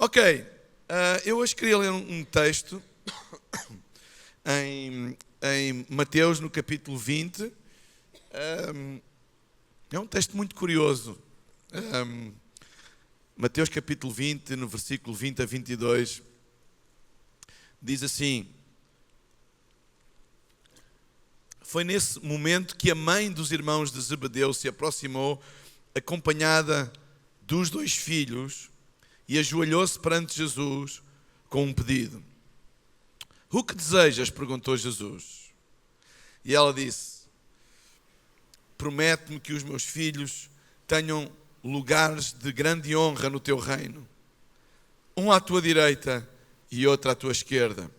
Ok, eu hoje queria ler um texto em Mateus, no capítulo 20. É um texto muito curioso. Mateus capítulo 20, no versículo 20 a 22, diz assim: foi nesse momento que a mãe dos irmãos de Zebedeu se aproximou, acompanhada dos 2 filhos, e ajoelhou-se perante Jesus com um pedido. O que desejas? Perguntou Jesus. E ela disse: promete-me que os meus filhos tenham lugares de grande honra no teu reino, um à tua direita e outro à tua esquerda.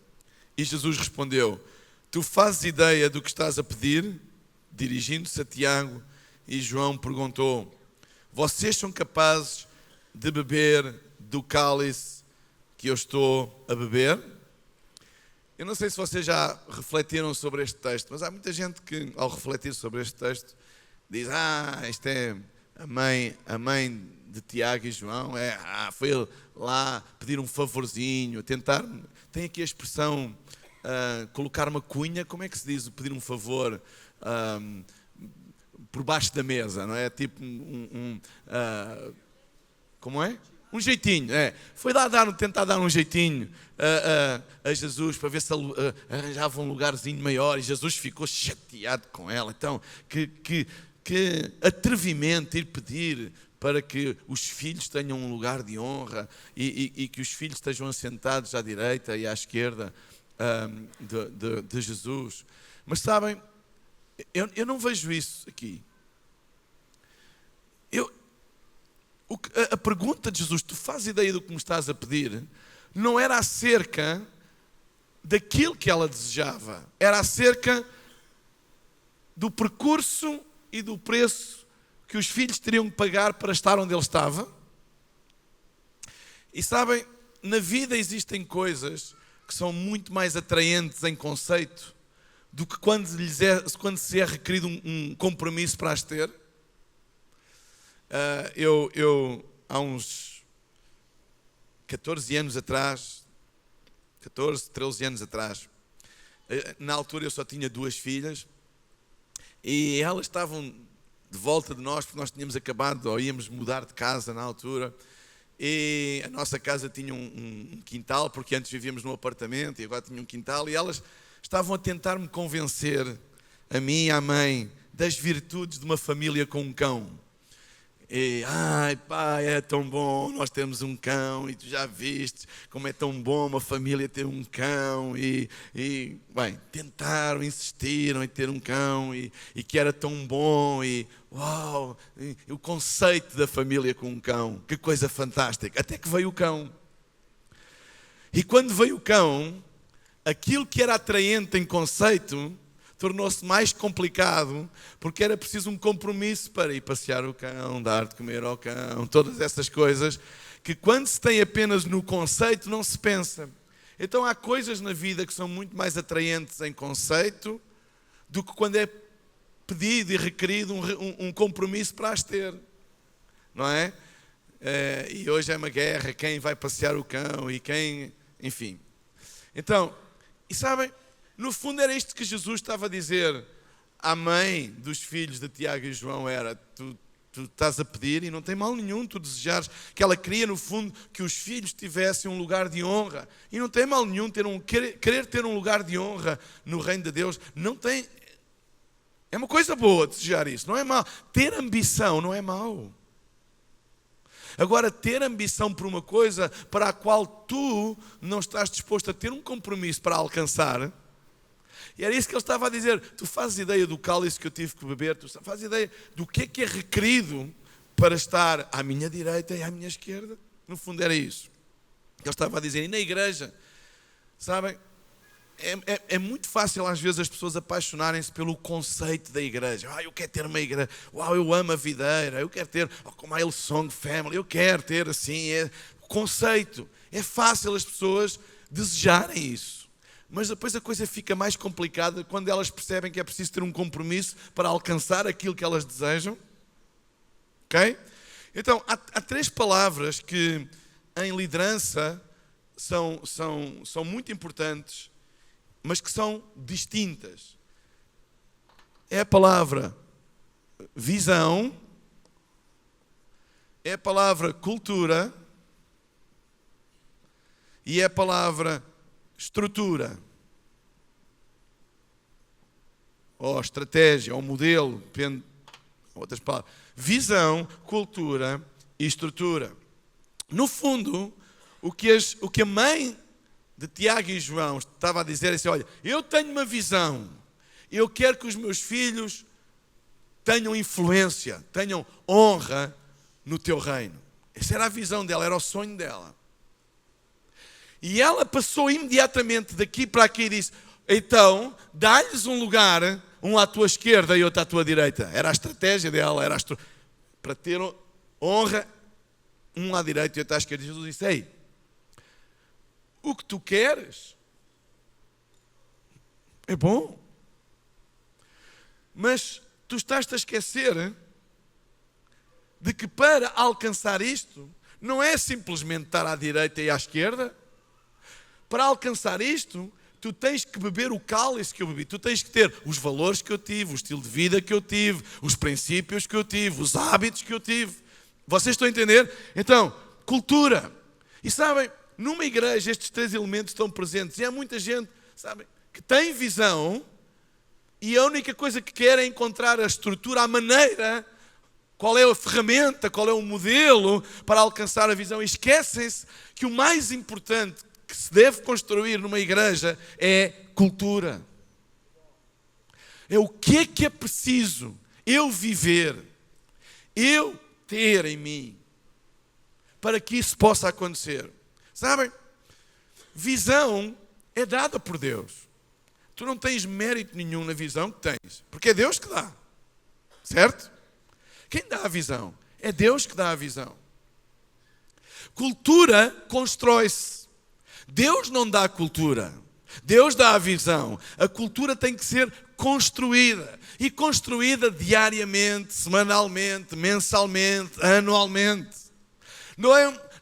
E Jesus respondeu: tu fazes ideia do que estás a pedir? Dirigindo-se a Tiago e João, perguntou: vocês são capazes de beber do cálice que eu estou a beber? Eu não sei se vocês já refletiram sobre este texto, mas há muita gente que, ao refletir sobre este texto, diz: isto é a mãe de Tiago e João, foi lá pedir um favorzinho, tentar, tem aqui a expressão, colocar uma cunha, como é que se diz, pedir um favor por baixo da mesa, não é? Tipo como é? Um jeitinho, Foi lá tentar dar um jeitinho a Jesus para ver se ele arranjava um lugarzinho maior, e Jesus ficou chateado com ela. Então, que atrevimento ir pedir para que os filhos tenham um lugar de honra e que os filhos estejam assentados à direita e à esquerda de Jesus. Mas sabem, eu não vejo isso aqui. A pergunta de Jesus: tu fazes ideia do que me estás a pedir? Não era acerca daquilo que ela desejava, era acerca do percurso e do preço que os filhos teriam que pagar para estar onde ele estava. E sabem, na vida existem coisas que são muito mais atraentes em conceito do que quando se é requerido um compromisso para as ter. Eu há uns 14 anos atrás, 14, 13 anos atrás, na altura eu só tinha 2 filhas, e elas estavam de volta de nós, porque nós tínhamos acabado, ou íamos mudar de casa na altura, e a nossa casa tinha um quintal, porque antes vivíamos num apartamento e agora tinha um quintal, e elas estavam a tentar me convencer, a mim e à mãe, das virtudes de uma família com um cão. E, pai, é tão bom, nós temos um cão, e tu já viste como é tão bom uma família ter um cão, bem, tentaram, insistiram em ter um cão, e que era tão bom, e o conceito da família com um cão, que coisa fantástica, até que veio o cão. E quando veio o cão, aquilo que era atraente em conceito tornou-se mais complicado, porque era preciso um compromisso para ir passear o cão, dar de comer ao cão, todas essas coisas que, quando se tem apenas no conceito, não se pensa. Então há coisas na vida que são muito mais atraentes em conceito do que quando é pedido e requerido um compromisso para as ter, não é? E hoje é uma guerra, quem vai passear o cão e quem, enfim. Então, e sabem, no fundo era isto que Jesus estava a dizer à mãe dos filhos de Tiago e João, era: tu estás a pedir, e não tem mal nenhum tu desejares, que ela queria no fundo que os filhos tivessem um lugar de honra, e não tem mal nenhum querer ter um lugar de honra no reino de Deus, não tem, é uma coisa boa desejar isso, não é mal, ter ambição não é mau. Agora, ter ambição por uma coisa para a qual tu não estás disposto a ter um compromisso para alcançar. E era isso que ele estava a dizer: tu fazes ideia do cálice que eu tive que beber, tu fazes ideia do que é requerido para estar à minha direita e à minha esquerda? No fundo era isso que ele estava a dizer. E na igreja, sabem, é muito fácil às vezes as pessoas apaixonarem-se pelo conceito da igreja. Eu quero ter uma igreja, eu amo a videira, eu quero ter como a Hillsong Family, eu quero ter assim, conceito. É fácil as pessoas desejarem isso. Mas depois a coisa fica mais complicada quando elas percebem que é preciso ter um compromisso para alcançar aquilo que elas desejam. Ok? Então, há 3 palavras que em liderança são muito importantes, mas que são distintas. É a palavra visão, é a palavra cultura e é a palavra estrutura. Ou estratégia, ou modelo, depende de outras palavras. Visão, cultura e estrutura. No fundo, o que a mãe de Tiago e João estava a dizer é assim: olha, eu tenho uma visão, eu quero que os meus filhos tenham influência, tenham honra no teu reino. Essa era a visão dela, era o sonho dela. E ela passou imediatamente daqui para aqui e disse: então, dá-lhes um lugar, um à tua esquerda e outro à tua direita. Era a estratégia dela, para ter honra, um à direita e outro à esquerda. E Jesus disse: ei, o que tu queres é bom, mas tu estás-te a esquecer de que para alcançar isto, não é simplesmente estar à direita e à esquerda. Para alcançar isto, tu tens que beber o cálice que eu bebi. Tu tens que ter os valores que eu tive, o estilo de vida que eu tive, os princípios que eu tive, os hábitos que eu tive. Vocês estão a entender? Então, cultura. E sabem, numa igreja estes três elementos estão presentes. E há muita gente, sabem, que tem visão e a única coisa que quer é encontrar a estrutura, a maneira, qual é a ferramenta, qual é o modelo para alcançar a visão. E esquecem-se que o mais importante que se deve construir numa igreja é cultura. É o que é preciso eu viver, eu ter em mim, para que isso possa acontecer. Sabem? Visão é dada por Deus. Tu não tens mérito nenhum na visão que tens, porque é Deus que dá. Certo? Quem dá a visão? É Deus que dá a visão. Cultura constrói-se. Deus não dá a cultura, Deus dá a visão. A cultura tem que ser construída, e construída diariamente, semanalmente, mensalmente, anualmente.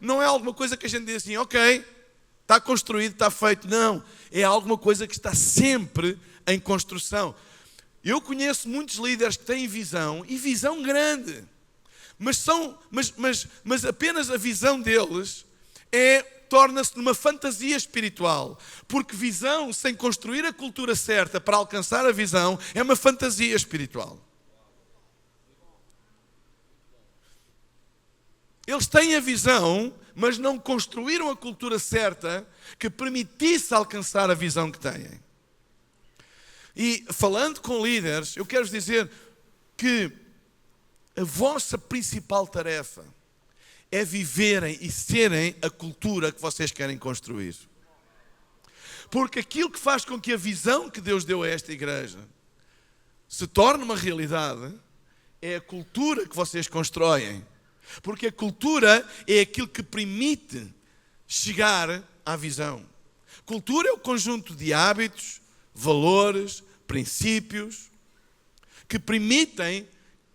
Não é alguma coisa que a gente diz assim: ok, está construído, está feito. Não, é alguma coisa que está sempre em construção. Eu conheço muitos líderes que têm visão, e visão grande, mas apenas a visão deles torna-se numa fantasia espiritual, porque visão sem construir a cultura certa para alcançar a visão é uma fantasia espiritual. Eles têm a visão, mas não construíram a cultura certa que permitisse alcançar a visão que têm. E falando com líderes, eu quero-vos dizer que a vossa principal tarefa é viverem e serem a cultura que vocês querem construir. Porque aquilo que faz com que a visão que Deus deu a esta igreja se torne uma realidade é a cultura que vocês constroem. Porque a cultura é aquilo que permite chegar à visão. Cultura é o conjunto de hábitos, valores, princípios que permitem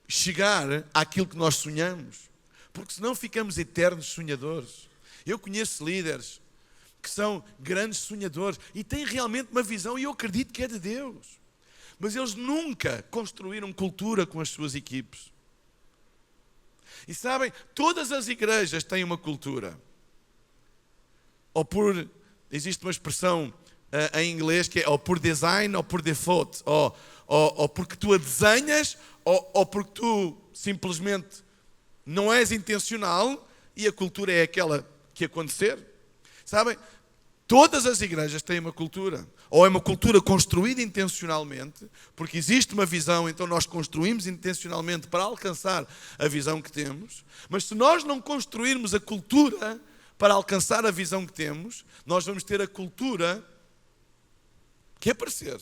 chegar àquilo que nós sonhamos. Porque senão ficamos eternos sonhadores. Eu conheço líderes que são grandes sonhadores e têm realmente uma visão, e eu acredito que é de Deus. Mas eles nunca construíram cultura com as suas equipes. E sabem, todas as igrejas têm uma cultura. Existe uma expressão em inglês que é ou por design ou por default. Ou porque tu a desenhas, ou porque tu simplesmente não és intencional e a cultura é aquela que acontecer. Sabem? Todas as igrejas têm uma cultura. Ou é uma cultura construída intencionalmente, porque existe uma visão, então nós construímos intencionalmente para alcançar a visão que temos. Mas se nós não construirmos a cultura para alcançar a visão que temos, nós vamos ter a cultura que aparecer.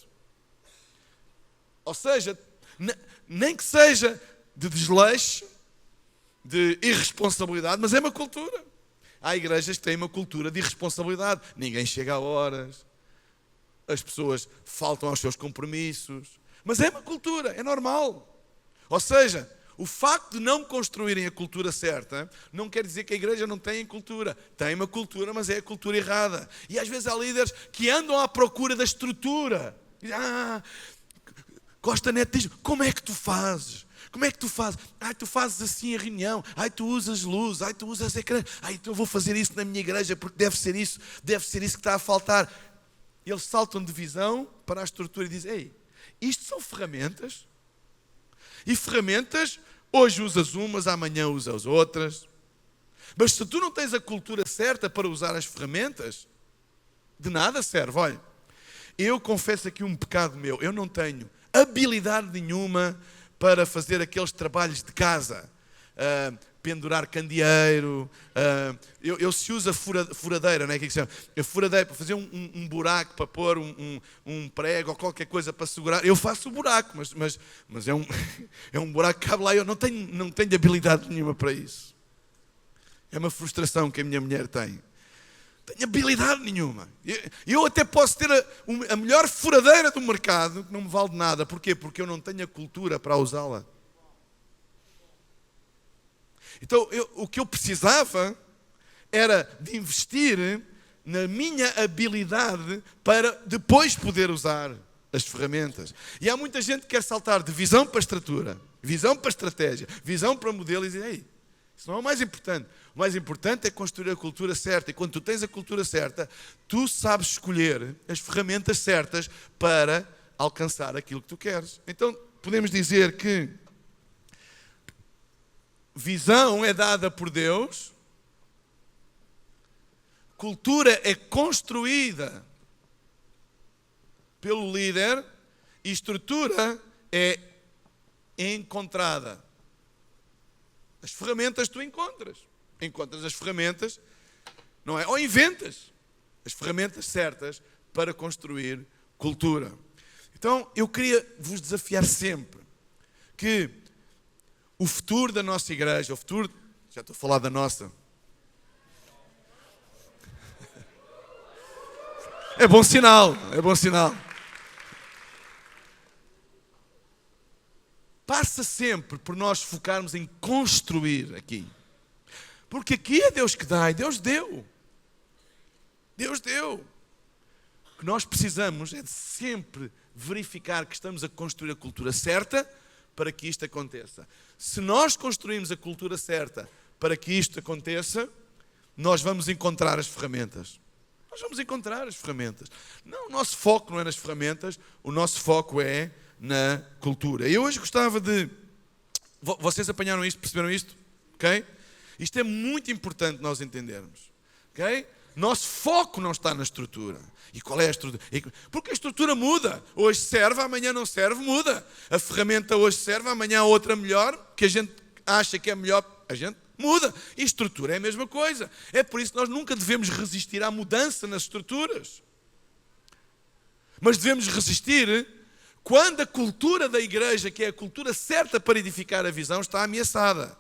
Ou seja, nem que seja de desleixo, de irresponsabilidade, mas é uma cultura. Há igrejas que têm uma cultura de irresponsabilidade. Ninguém chega a horas, as pessoas faltam aos seus compromissos, mas é uma cultura, é normal. Ou seja, o facto de não construírem a cultura certa não quer dizer que a igreja não tenha cultura. Tem uma cultura, mas é a cultura errada. E às vezes há líderes que andam à procura da estrutura. Costa Neto diz, como é que tu fazes? Como é que tu fazes? Tu fazes assim a reunião. Tu usas luz. Tu usas ecrã. Então eu vou fazer isso na minha igreja porque deve ser isso que está a faltar. Eles saltam de visão para a estrutura e dizem, ei, isto são ferramentas. E ferramentas, hoje usas umas, amanhã usas outras. Mas se tu não tens a cultura certa para usar as ferramentas, de nada serve. Olha, eu confesso aqui um pecado meu. Eu não tenho habilidade nenhuma para fazer aqueles trabalhos de casa, pendurar candeeiro, eu se uso a furadeira, não é? O que é que se chama? A furadeira para fazer um buraco, para pôr um prego ou qualquer coisa para segurar, eu faço o buraco, mas é um buraco que cabe lá, eu não tenho habilidade nenhuma para isso. É uma frustração que a minha mulher tem. Não tenho habilidade nenhuma. Eu até posso ter a melhor furadeira do mercado, que não me vale de nada. Porquê? Porque eu não tenho a cultura para usá-la. Então, o que eu precisava era de investir na minha habilidade para depois poder usar as ferramentas. E há muita gente que quer saltar de visão para estrutura, visão para estratégia, visão para modelo e dizer, ei, isso não é o mais importante. O mais importante é construir a cultura certa. E quando tu tens a cultura certa, tu sabes escolher as ferramentas certas para alcançar aquilo que tu queres. Então, podemos dizer que visão é dada por Deus, cultura é construída pelo líder e estrutura é encontrada. As ferramentas tu encontras as ferramentas, não é? Ou inventas as ferramentas certas para construir cultura. Então, eu queria vos desafiar sempre que o futuro da nossa igreja, já estou a falar da nossa. É bom sinal. Passa sempre por nós focarmos em construir aqui. Porque aqui é Deus que dá e Deus deu. O que nós precisamos é de sempre verificar que estamos a construir a cultura certa para que isto aconteça. Se nós construirmos a cultura certa para que isto aconteça, nós vamos encontrar as ferramentas. Não, o nosso foco não é nas ferramentas, o nosso foco é na cultura. Eu hoje gostava de... Vocês apanharam isto, perceberam isto? Ok? Isto é muito importante nós entendermos. Ok? Nosso foco não está na estrutura. E qual é a estrutura? Porque a estrutura muda. Hoje serve, amanhã não serve, muda. A ferramenta hoje serve, amanhã há outra melhor, que a gente acha que é melhor, a gente muda. E estrutura é a mesma coisa. É por isso que nós nunca devemos resistir à mudança nas estruturas. Mas devemos resistir quando a cultura da igreja, que é a cultura certa para edificar a visão, está ameaçada.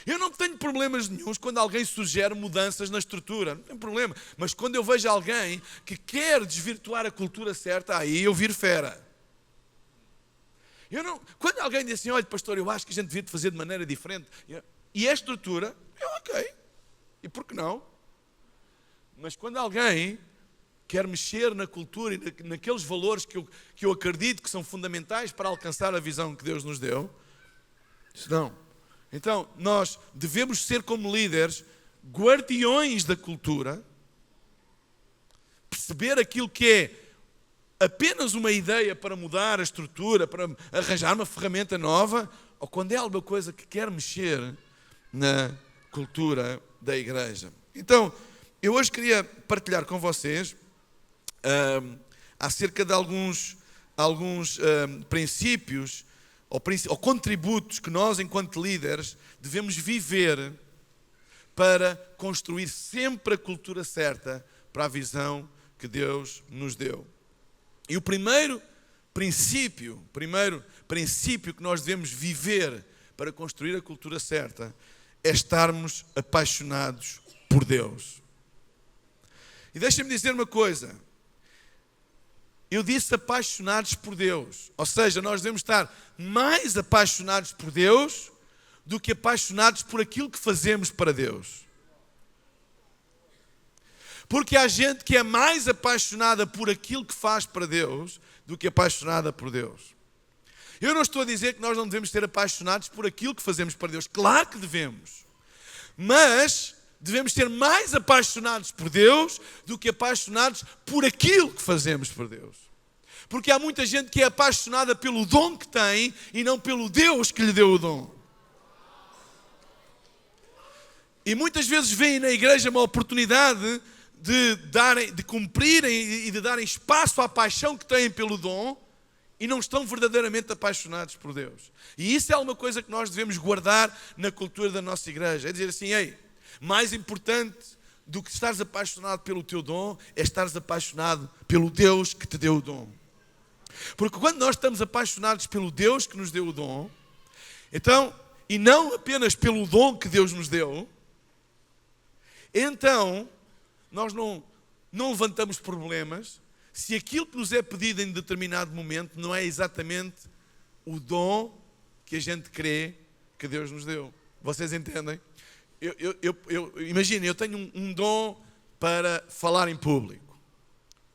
Eu não tenho problemas nenhuns quando alguém sugere mudanças na estrutura, não tem problema. Mas quando eu vejo alguém que quer desvirtuar a cultura certa, aí eu viro fera. Quando alguém diz assim, olha pastor, eu acho que a gente devia fazer de maneira diferente, e a estrutura, ok, e por que não? Mas quando alguém quer mexer na cultura e naqueles valores que eu acredito que são fundamentais para alcançar a visão que Deus nos deu, isso não. Então, nós devemos ser como líderes, guardiões da cultura, perceber aquilo que é apenas uma ideia para mudar a estrutura, para arranjar uma ferramenta nova, ou quando é alguma coisa que quer mexer na cultura da igreja. Então, eu hoje queria partilhar com vocês acerca de alguns princípios ou contributos que nós, enquanto líderes, devemos viver para construir sempre a cultura certa para a visão que Deus nos deu. E o primeiro princípio que nós devemos viver para construir a cultura certa é estarmos apaixonados por Deus. E deixem-me dizer uma coisa. Eu disse apaixonados por Deus. Ou seja, nós devemos estar mais apaixonados por Deus do que apaixonados por aquilo que fazemos para Deus. Porque há gente que é mais apaixonada por aquilo que faz para Deus do que apaixonada por Deus. Eu não estou a dizer que nós não devemos ser apaixonados por aquilo que fazemos para Deus. Claro que devemos. Mas devemos ser mais apaixonados por Deus do que apaixonados por aquilo que fazemos por Deus. Porque há muita gente que é apaixonada pelo dom que tem e não pelo Deus que lhe deu o dom. E muitas vezes veem na igreja uma oportunidade de cumprirem e de darem espaço à paixão que têm pelo dom e não estão verdadeiramente apaixonados por Deus. E isso é uma coisa que nós devemos guardar na cultura da nossa igreja. É dizer assim, ei, mais importante do que estares apaixonado pelo teu dom é estares apaixonado pelo Deus que te deu o dom. Porque quando nós estamos apaixonados pelo Deus que nos deu o dom, então, e não apenas pelo dom que Deus nos deu, então nós não levantamos problemas se aquilo que nos é pedido em determinado momento não é exatamente o dom que a gente crê que Deus nos deu. Vocês entendem? Imaginem, eu tenho um dom para falar em público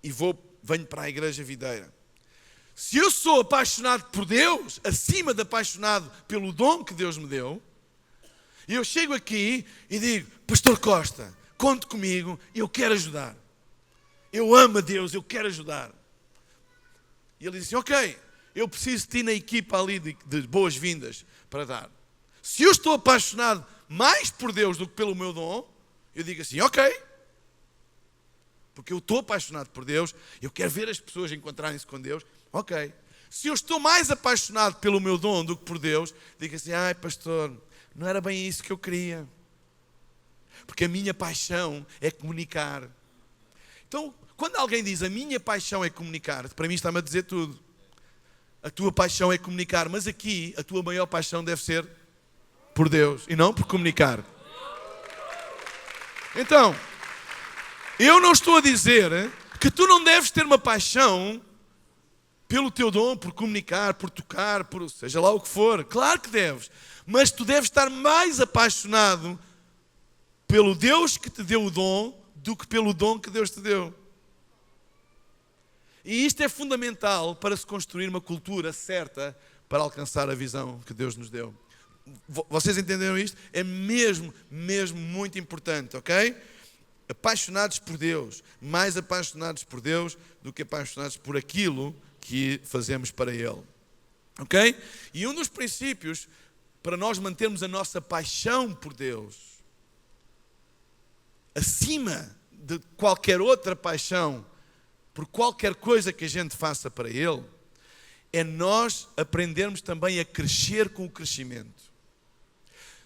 e venho para a Igreja Videira. Se eu sou apaixonado por Deus, acima de apaixonado pelo dom que Deus me deu, e eu chego aqui e digo, Pastor Costa, conte comigo, eu quero ajudar. Eu amo a Deus, eu quero ajudar. E ele diz assim, ok, eu preciso de ti na equipa ali de boas-vindas para dar. Se eu estou apaixonado mais por Deus do que pelo meu dom, eu digo assim, ok. Porque eu estou apaixonado por Deus, eu quero ver as pessoas encontrarem-se com Deus, ok. Se eu estou mais apaixonado pelo meu dom do que por Deus, digo assim, ai pastor, não era bem isso que eu queria. Porque a minha paixão é comunicar. Então, quando alguém diz a minha paixão é comunicar, para mim está-me a dizer tudo. A tua paixão é comunicar, mas aqui a tua maior paixão deve ser por Deus e não por comunicar. Então, eu não estou a dizer que tu não deves ter uma paixão pelo teu dom, por comunicar, por tocar, por seja lá o que for. Claro que deves. Mas tu deves estar mais apaixonado pelo Deus que te deu o dom do que pelo dom que Deus te deu. E isto é fundamental para se construir uma cultura certa para alcançar a visão que Deus nos deu. Vocês entenderam isto? É mesmo muito importante, ok? Apaixonados por Deus, mais apaixonados por Deus do que apaixonados por aquilo que fazemos para Ele, ok? E um dos princípios para nós mantermos a nossa paixão por Deus acima de qualquer outra paixão por qualquer coisa que a gente faça para Ele, é nós aprendermos também a crescer com o crescimento.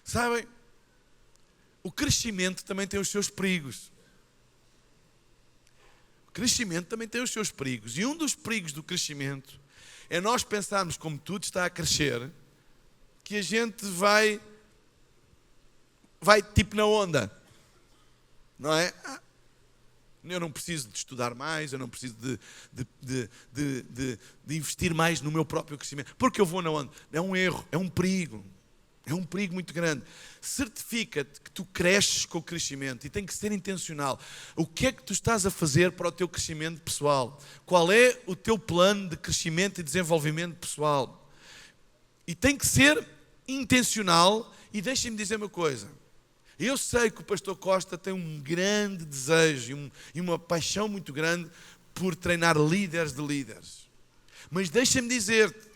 Sabem, o crescimento também tem os seus perigos. O crescimento também tem os seus perigos. E um dos perigos do crescimento é nós pensarmos, como tudo está a crescer, que a gente vai tipo na onda. Não é? Eu não preciso de estudar mais, eu não preciso de investir mais no meu próprio crescimento, porque eu vou na onda. É um erro, é um perigo muito grande. Certifica-te que tu cresces com o crescimento e tem que ser intencional. O que é que tu estás a fazer para o teu crescimento pessoal? Qual é o teu plano de crescimento e desenvolvimento pessoal? E tem que ser intencional. E deixem-me dizer uma coisa. Eu sei que o pastor Costa tem um grande desejo e uma paixão muito grande por treinar líderes de líderes. Mas deixa-me dizer-te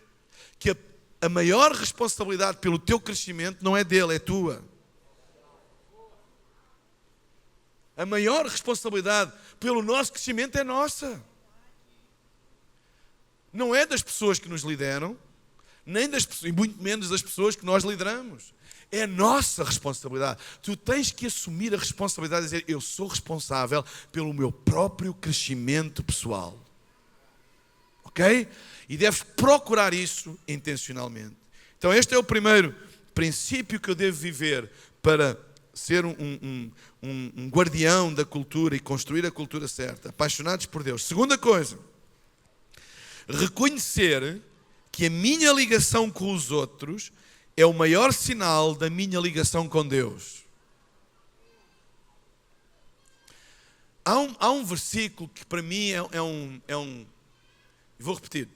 que a maior responsabilidade pelo teu crescimento não é dele, é tua. A maior responsabilidade pelo nosso crescimento é nossa. Não é das pessoas que nos lideram, nem das pessoas, e muito menos das pessoas que nós lideramos. É nossa responsabilidade. Tu tens que assumir a responsabilidade de dizer, eu sou responsável pelo meu próprio crescimento pessoal. Ok? E deves procurar isso intencionalmente. Então este é o primeiro princípio que eu devo viver para ser um guardião da cultura e construir a cultura certa. Apaixonados por Deus. Segunda coisa, Reconhecer que a minha ligação com os outros é o maior sinal da minha ligação com Deus. Há um versículo que para mim vou repetir.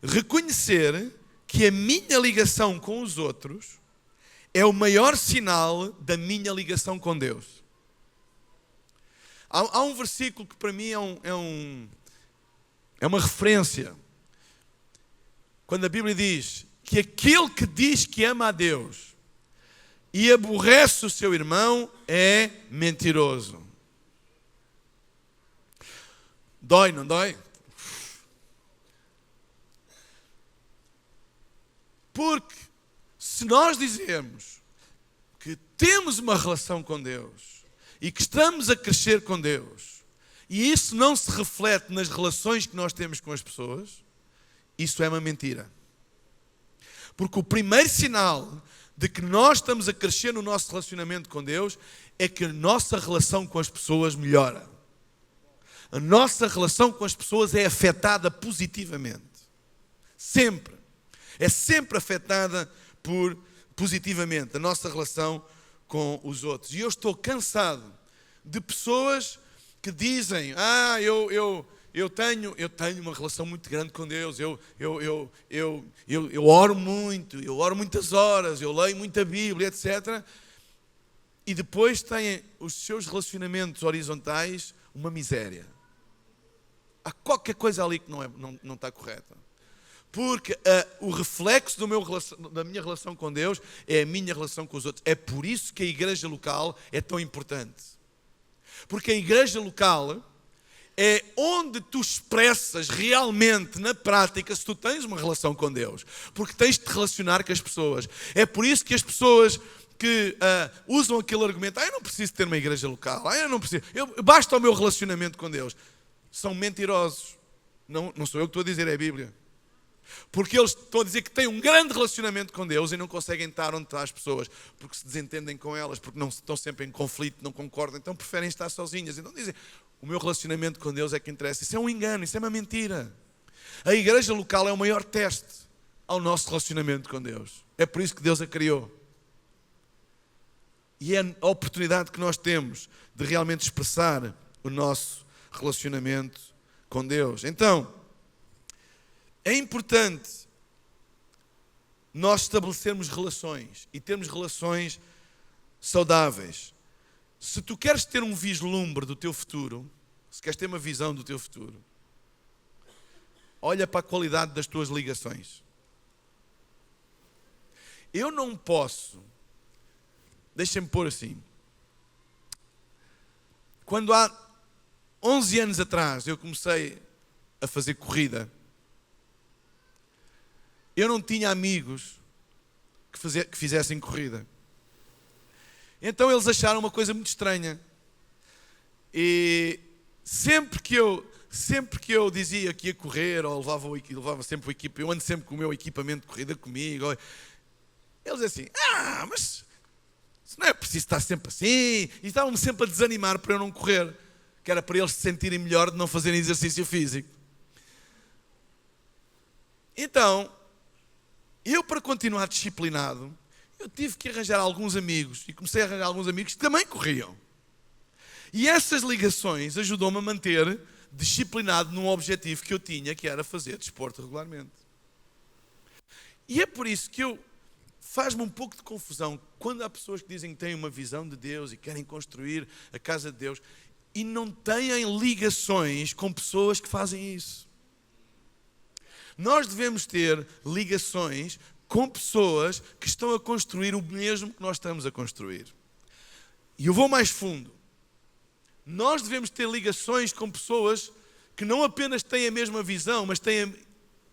Reconhecer que a minha ligação com os outros é o maior sinal da minha ligação com Deus. Há um versículo que para mim é uma referência. Quando a Bíblia diz que aquele que diz que ama a Deus e aborrece o seu irmão é mentiroso. Dói, não dói? Porque se nós dizemos que temos uma relação com Deus e que estamos a crescer com Deus e isso não se reflete nas relações que nós temos com as pessoas, isso é uma mentira. Porque o primeiro sinal de que nós estamos a crescer no nosso relacionamento com Deus é que a nossa relação com as pessoas melhora. A nossa relação com as pessoas é afetada positivamente. Sempre. É sempre afetada positivamente a nossa relação com os outros. E eu estou cansado de pessoas que dizem: eu tenho uma relação muito grande com Deus, eu oro muito, eu oro muitas horas, eu leio muita Bíblia, etc. E depois têm os seus relacionamentos horizontais uma miséria. Há qualquer coisa ali que não está correta. Porque o reflexo da minha relação com Deus é a minha relação com os outros. É por isso que a igreja local é tão importante. Porque a igreja local é onde tu expressas realmente, na prática, se tu tens uma relação com Deus. Porque tens de te relacionar com as pessoas. É por isso que as pessoas que usam aquele argumento: eu não preciso ter uma igreja local, eu não preciso, basta o meu relacionamento com Deus. São mentirosos. Não sou eu que estou a dizer, é a Bíblia. Porque eles estão a dizer que têm um grande relacionamento com Deus e não conseguem estar onde estão as pessoas, porque se desentendem com elas, porque não estão sempre em conflito, não concordam, então preferem estar sozinhas. Então dizem: o meu relacionamento com Deus é que interessa. Isso é um engano, isso é uma mentira. A igreja local é o maior teste ao nosso relacionamento com Deus. É por isso que Deus a criou. E é a oportunidade que nós temos de realmente expressar o nosso relacionamento com Deus. Então, é importante nós estabelecermos relações e termos relações saudáveis. Se tu queres ter um vislumbre do teu futuro, se queres ter uma visão do teu futuro, olha para a qualidade das tuas ligações. Eu não posso, deixa-me pôr assim, quando há 11 anos atrás eu comecei a fazer corrida, eu não tinha amigos que fizessem corrida. Então eles acharam uma coisa muito estranha. E sempre que eu dizia que ia correr, ou levava sempre o equipamento, eu ando sempre com o meu equipamento de corrida comigo, eles diziam assim: mas não é preciso estar sempre assim. E estavam-me sempre a desanimar para eu não correr, que era para eles se sentirem melhor de não fazerem exercício físico. Então, eu, para continuar disciplinado, eu tive que arranjar alguns amigos, e comecei a arranjar alguns amigos que também corriam. E essas ligações ajudou-me a manter disciplinado num objetivo que eu tinha, que era fazer desporto regularmente. E é por isso que faz-me um pouco de confusão quando há pessoas que dizem que têm uma visão de Deus e querem construir a casa de Deus e não têm ligações com pessoas que fazem isso. Nós devemos ter ligações com pessoas que estão a construir o mesmo que nós estamos a construir. E eu vou mais fundo. Nós devemos ter ligações com pessoas que não apenas têm a mesma visão, mas têm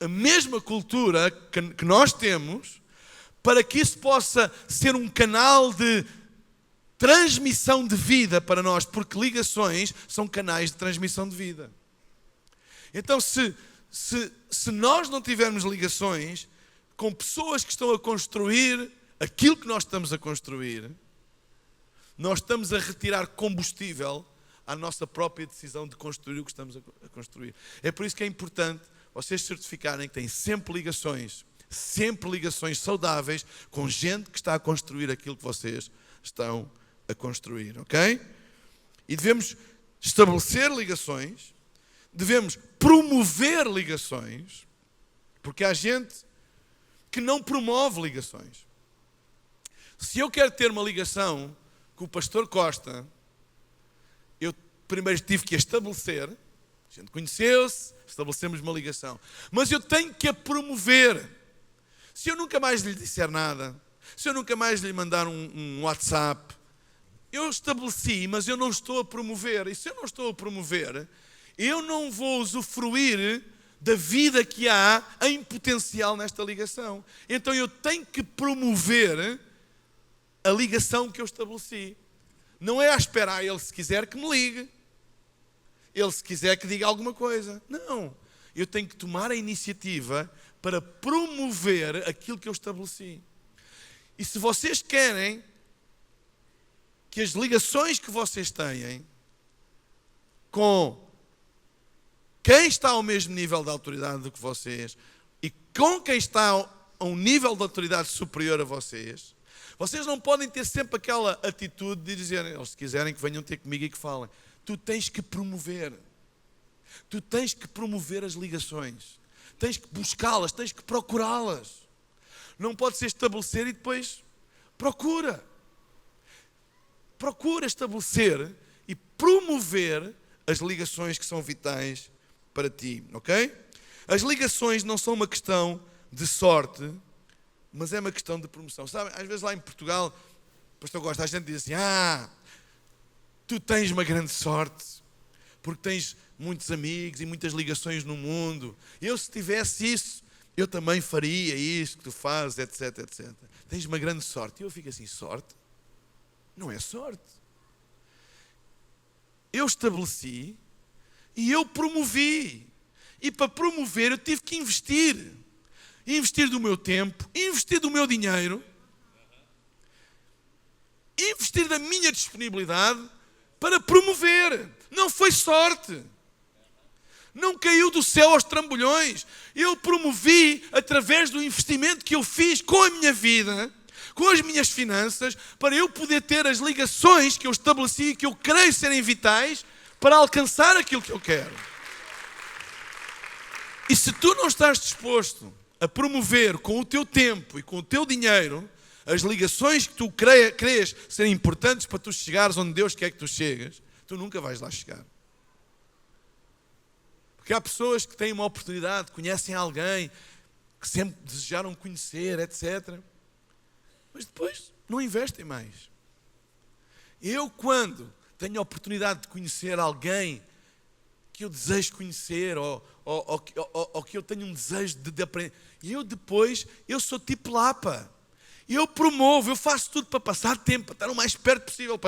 a mesma cultura que nós temos, para que isso possa ser um canal de transmissão de vida para nós, porque ligações são canais de transmissão de vida. Então, se nós não tivermos ligações com pessoas que estão a construir aquilo que nós estamos a construir, nós estamos a retirar combustível à nossa própria decisão de construir o que estamos a construir. É por isso que é importante vocês certificarem que têm sempre ligações saudáveis com gente que está a construir aquilo que vocês estão a construir, ok? E devemos estabelecer ligações, devemos promover ligações, porque há gente que não promove ligações. Se eu quero ter uma ligação com o pastor Costa, eu primeiro tive que a estabelecer, a gente conheceu-se, estabelecemos uma ligação, mas eu tenho que a promover. Se eu nunca mais lhe disser nada, se eu nunca mais lhe mandar um WhatsApp, eu estabeleci, mas eu não estou a promover. E se eu não estou a promover, eu não vou usufruir da vida que há em potencial nesta ligação. Então eu tenho que promover a ligação que eu estabeleci. Não é a esperar ele, se quiser, que me ligue. Ele, se quiser, que diga alguma coisa. Não. Eu tenho que tomar a iniciativa para promover aquilo que eu estabeleci. E se vocês querem que as ligações que vocês têm com quem está ao mesmo nível de autoridade do que vocês e com quem está a um nível de autoridade superior a vocês, vocês não podem ter sempre aquela atitude de dizer, eles se quiserem que venham ter comigo e que falem. Tu tens que promover. Tu tens que promover as ligações. Tens que buscá-las, tens que procurá-las. Não pode ser estabelecer e depois procura. Procura estabelecer e promover as ligações que são vitais para ti, ok? As ligações não são uma questão de sorte, mas é uma questão de promoção. Sabem, às vezes lá em Portugal, pastor Costa, a gente diz assim, tu tens uma grande sorte, porque tens muitos amigos e muitas ligações no mundo. Eu, se tivesse isso, eu também faria isso que tu fazes, etc, etc. Tens uma grande sorte. E eu fico assim, sorte? Não é sorte. Eu estabeleci e eu promovi. E para promover eu tive que investir. Investir do meu tempo, investir do meu dinheiro, investir da minha disponibilidade para promover. Não foi sorte. Não caiu do céu aos trambolhões. Eu promovi através do investimento que eu fiz com a minha vida, com as minhas finanças, para eu poder ter as ligações que eu estabeleci e que eu creio serem vitais para alcançar aquilo que eu quero. E se tu não estás disposto a promover com o teu tempo e com o teu dinheiro as ligações que tu crês serem importantes para tu chegares onde Deus quer que tu chegues, tu nunca vais lá chegar. Porque há pessoas que têm uma oportunidade, conhecem alguém que sempre desejaram conhecer, etc. Mas depois não investem mais. Eu, quando tenho a oportunidade de conhecer alguém que eu desejo conhecer, ou que eu tenho um desejo de aprender, e eu sou tipo Lapa. Eu promovo, eu faço tudo para passar tempo, para estar o mais perto possível,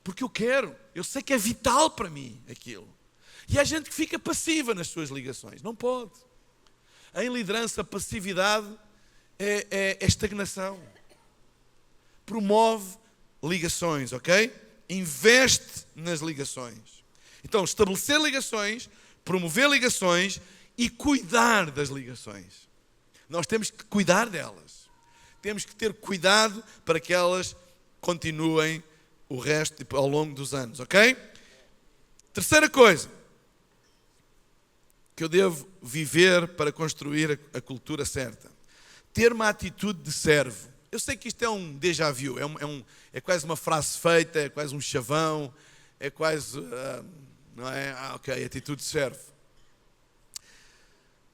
porque eu quero. Eu sei que é vital para mim aquilo. E há gente que fica passiva nas suas ligações. Não pode. Em liderança, passividade é estagnação. Promove ligações, ok? Investe nas ligações. Então, estabelecer ligações, promover ligações e cuidar das ligações. Nós temos que cuidar delas. Temos que ter cuidado para que elas continuem o resto ao longo dos anos, ok? Terceira coisa que eu devo viver para construir a cultura certa. Ter uma atitude de servo. Eu sei que isto é um déjà vu, é quase uma frase feita, é quase um chavão, é quase, não é? Ok, atitude de servo.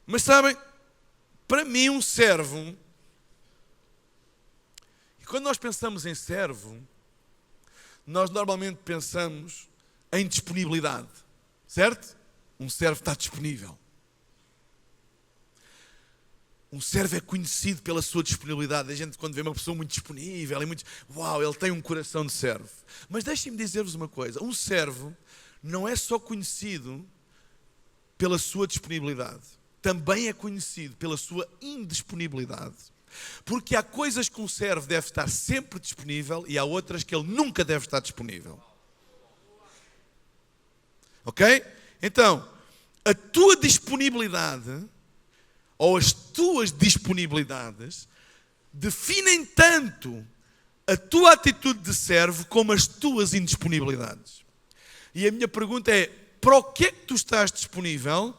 Mas sabem, para mim um servo, e quando nós pensamos em servo, nós normalmente pensamos em disponibilidade, certo? Um servo está disponível. Um servo é conhecido pela sua disponibilidade. A gente, quando vê uma pessoa muito disponível, uau, ele tem um coração de servo. Mas deixem-me dizer-vos uma coisa. Um servo não é só conhecido pela sua disponibilidade. Também é conhecido pela sua indisponibilidade. Porque há coisas que um servo deve estar sempre disponível e há outras que ele nunca deve estar disponível. Ok? Então, a tua disponibilidade ou as tuas disponibilidades definem tanto a tua atitude de servo como as tuas indisponibilidades. E a minha pergunta é, para o que é que tu estás disponível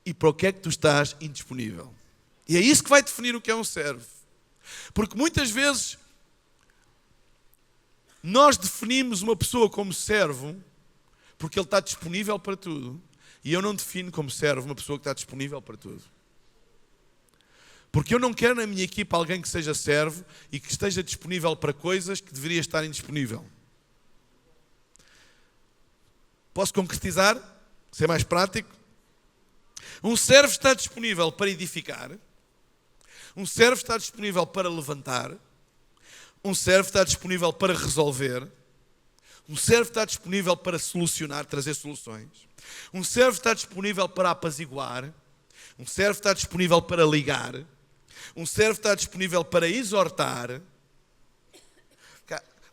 e para o que é que tu estás indisponível? E é isso que vai definir o que é um servo. Porque muitas vezes nós definimos uma pessoa como servo porque ele está disponível para tudo. E eu não defino como servo uma pessoa que está disponível para tudo. Porque eu não quero na minha equipa alguém que seja servo e que esteja disponível para coisas que deveria estar indisponível. Posso concretizar? Ser mais prático? Um servo está disponível para edificar. Um servo está disponível para levantar. Um servo está disponível para resolver. Um servo está disponível para solucionar, trazer soluções. Um servo está disponível para apaziguar. Um servo está disponível para ligar. Um servo está disponível para exortar.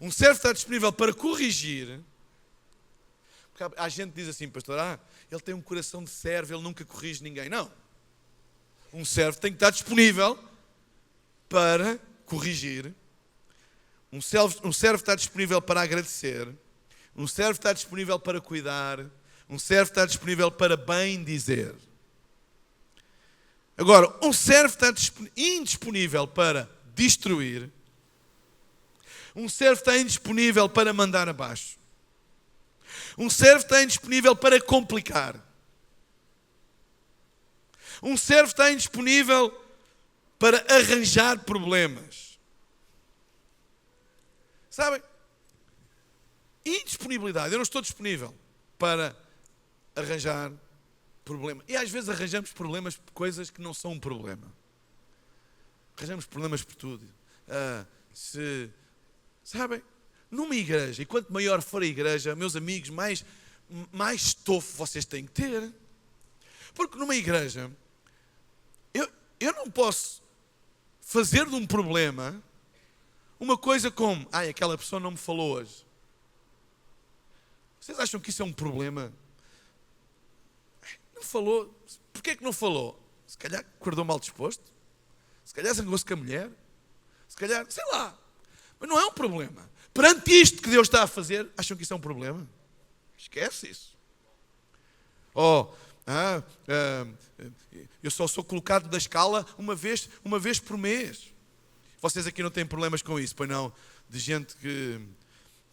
Um servo está disponível para corrigir. Porque a gente diz assim, pastor, ele tem um coração de servo, ele nunca corrige ninguém. Não. Um servo tem que estar disponível para corrigir. Um servo está disponível para agradecer. Um servo está disponível para cuidar. Um servo está disponível para bem dizer. Agora, um servo está indisponível para destruir. Um servo está indisponível para mandar abaixo. Um servo está indisponível para complicar. Um servo está indisponível para arranjar problemas. Sabem? Indisponibilidade. Eu não estou disponível para arranjar problema. E às vezes arranjamos problemas por coisas que não são um problema. Arranjamos problemas por tudo. Sabem? Numa igreja, e quanto maior for a igreja, meus amigos, mais estofo vocês têm que ter. Porque numa igreja, eu não posso fazer de um problema uma coisa como, aquela pessoa não me falou hoje. Vocês acham que isso é um problema? Não falou. Porquê que não falou? Se calhar acordou mal disposto. Se calhar zangou-se com a mulher. Se calhar, sei lá. Mas não é um problema. Perante isto que Deus está a fazer, acham que isso é um problema? Esquece isso. Eu só sou colocado na escala uma vez por mês. Vocês aqui não têm problemas com isso, pois não? De gente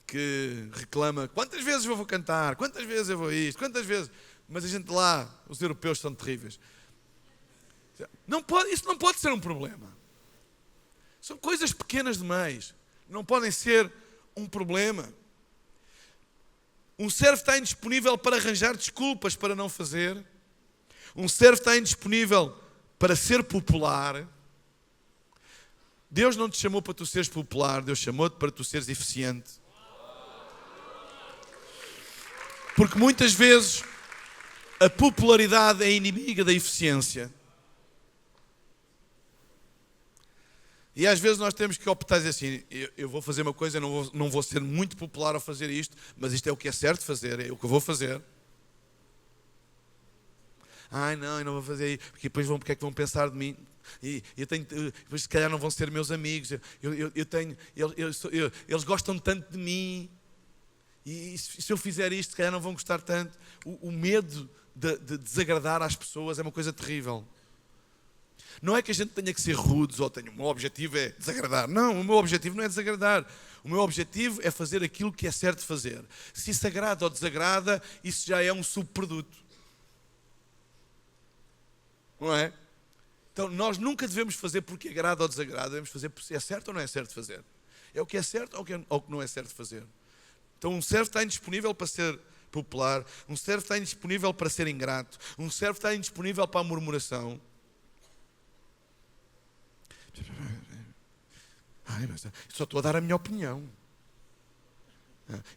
que reclama, quantas vezes eu vou cantar, quantas vezes eu vou isto, quantas vezes... Mas a gente lá, os europeus são terríveis. Isso não pode ser um problema. São coisas pequenas demais. Não podem ser um problema. Um servo está indisponível para arranjar desculpas para não fazer. Um servo está indisponível para ser popular. Deus não te chamou para tu seres popular, Deus chamou-te para tu seres eficiente. Porque muitas vezes a popularidade é inimiga da eficiência. E às vezes nós temos que optar e dizer assim, eu vou fazer uma coisa, não vou ser muito popular ao fazer isto, mas isto é o que é certo fazer, é o que eu vou fazer. Eu não vou fazer isso, porque depois porque é que vão pensar de mim? E eu tenho, depois se calhar não vão ser meus amigos, eles gostam tanto de mim, e se eu fizer isto, se calhar não vão gostar tanto. O medo de desagradar às pessoas é uma coisa terrível. Não é que a gente tenha que ser rudes ou o meu objetivo é desagradar. Não, o meu objetivo não é desagradar. O meu objetivo é fazer aquilo que é certo fazer. Se isso agrada ou desagrada, isso já é um subproduto. Não é? Então nós nunca devemos fazer porque agrada ou desagrada, devemos fazer porque é certo ou não é certo fazer. É o que é certo ou o que não é certo fazer. Então um servo está indisponível para ser popular, um servo está indisponível para ser ingrato, um servo está indisponível para a murmuração. Mas eu só estou a dar a minha opinião.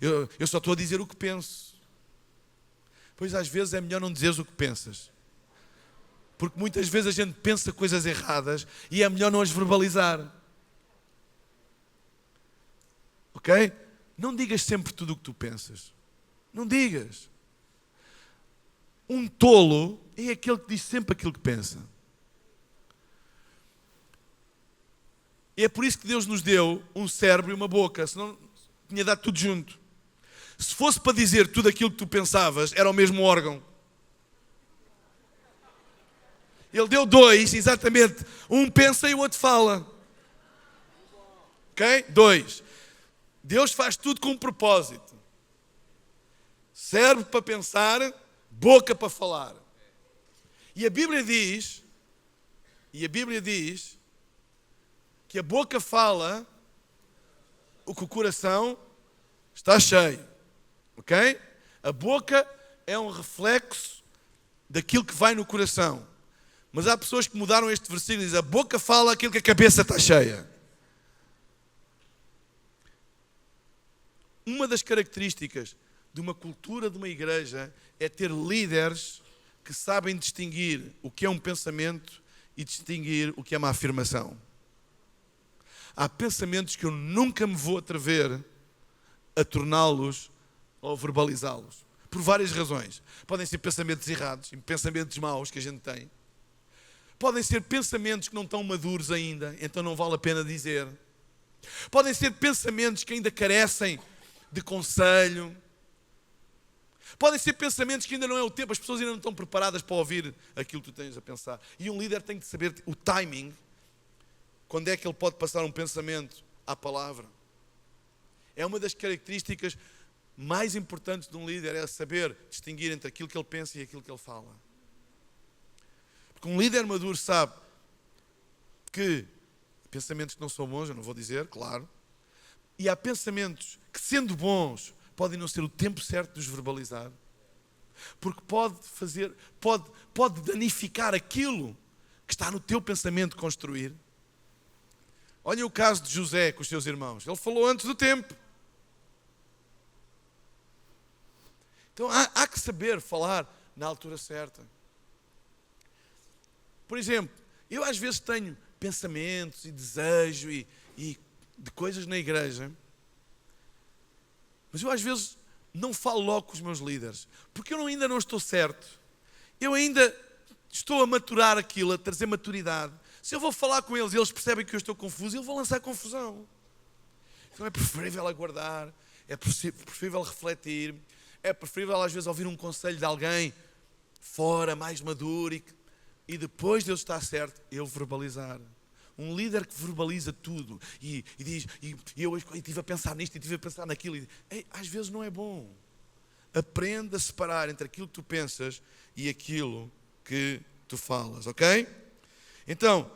Eu só estou a dizer o que penso. Pois às vezes é melhor não dizeres o que pensas. Porque muitas vezes a gente pensa coisas erradas e é melhor não as verbalizar. Ok? Não digas sempre tudo o que tu pensas. Não digas. Um tolo é aquele que diz sempre aquilo que pensa. E é por isso que Deus nos deu um cérebro e uma boca, senão tinha dado tudo junto. Se fosse para dizer tudo aquilo que tu pensavas, era o mesmo órgão. Ele deu dois, exatamente. Um pensa e o outro fala. Ok? Dois. Deus faz tudo com um propósito. Cérebro para pensar, boca para falar. E a Bíblia diz que a boca fala o que o coração está cheio. Ok? A boca é um reflexo daquilo que vai no coração. Mas há pessoas que mudaram este versículo e dizem: a boca fala aquilo que a cabeça está cheia. Uma das características de uma cultura de uma igreja é ter líderes que sabem distinguir o que é um pensamento e distinguir o que é uma afirmação. Há pensamentos que eu nunca me vou atrever a torná-los ou verbalizá-los. Por várias razões. Podem ser pensamentos errados, pensamentos maus que a gente tem. Podem ser pensamentos que não estão maduros ainda, então não vale a pena dizer. Podem ser pensamentos que ainda carecem de conselho. Podem ser pensamentos que ainda não é o tempo, as pessoas ainda não estão preparadas para ouvir aquilo que tu tens a pensar. E um líder tem de saber o timing, quando é que ele pode passar um pensamento à palavra. É uma das características mais importantes de um líder, é saber distinguir entre aquilo que ele pensa e aquilo que ele fala. Porque um líder maduro sabe que pensamentos que não são bons, eu não vou dizer, claro, e há pensamentos que, sendo bons, podem não ser o tempo certo de os verbalizar, porque pode danificar aquilo que está no teu pensamento construir. Olha o caso de José com os seus irmãos. Ele falou antes do tempo. Então há que saber falar na altura certa. Por exemplo, eu às vezes tenho pensamentos e desejo e de coisas na igreja, mas eu às vezes não falo logo com os meus líderes, porque eu ainda não estou certo. Eu ainda estou a maturar aquilo, a trazer maturidade. Se eu vou falar com eles e eles percebem que eu estou confuso, eu vou lançar confusão. Então é preferível aguardar, é preferível refletir, é preferível às vezes ouvir um conselho de alguém fora, mais maduro, e depois de eu estar certo, eu verbalizar. Um líder que verbaliza tudo e diz, e eu estive a pensar nisto e estive a pensar naquilo. Às vezes não é bom. Aprenda a separar entre aquilo que tu pensas e aquilo que tu falas, ok? Então,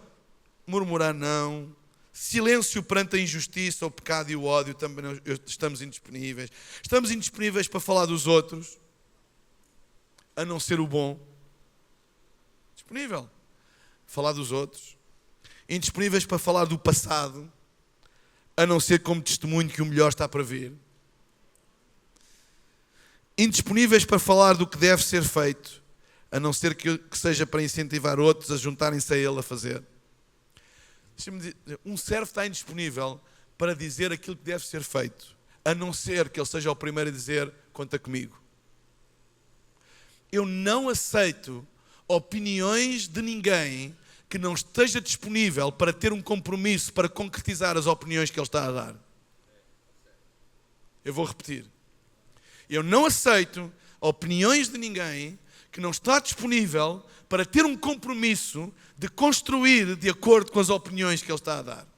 murmurar não. Silêncio perante a injustiça, o pecado e o ódio, também estamos indisponíveis. Estamos indisponíveis para falar dos outros, a não ser o bom. Disponível. Falar dos outros. Indisponíveis para falar do passado, a não ser como testemunho que o melhor está para vir. Indisponíveis para falar do que deve ser feito, a não ser que seja para incentivar outros a juntarem-se a ele a fazer. Deixa-me dizer, um servo está indisponível para dizer aquilo que deve ser feito, a não ser que ele seja o primeiro a dizer: conta comigo. Eu não aceito opiniões de ninguém que não esteja disponível para ter um compromisso para concretizar as opiniões que ele está a dar. Eu vou repetir. Eu não aceito opiniões de ninguém que não está disponível para ter um compromisso de construir de acordo com as opiniões que ele está a dar.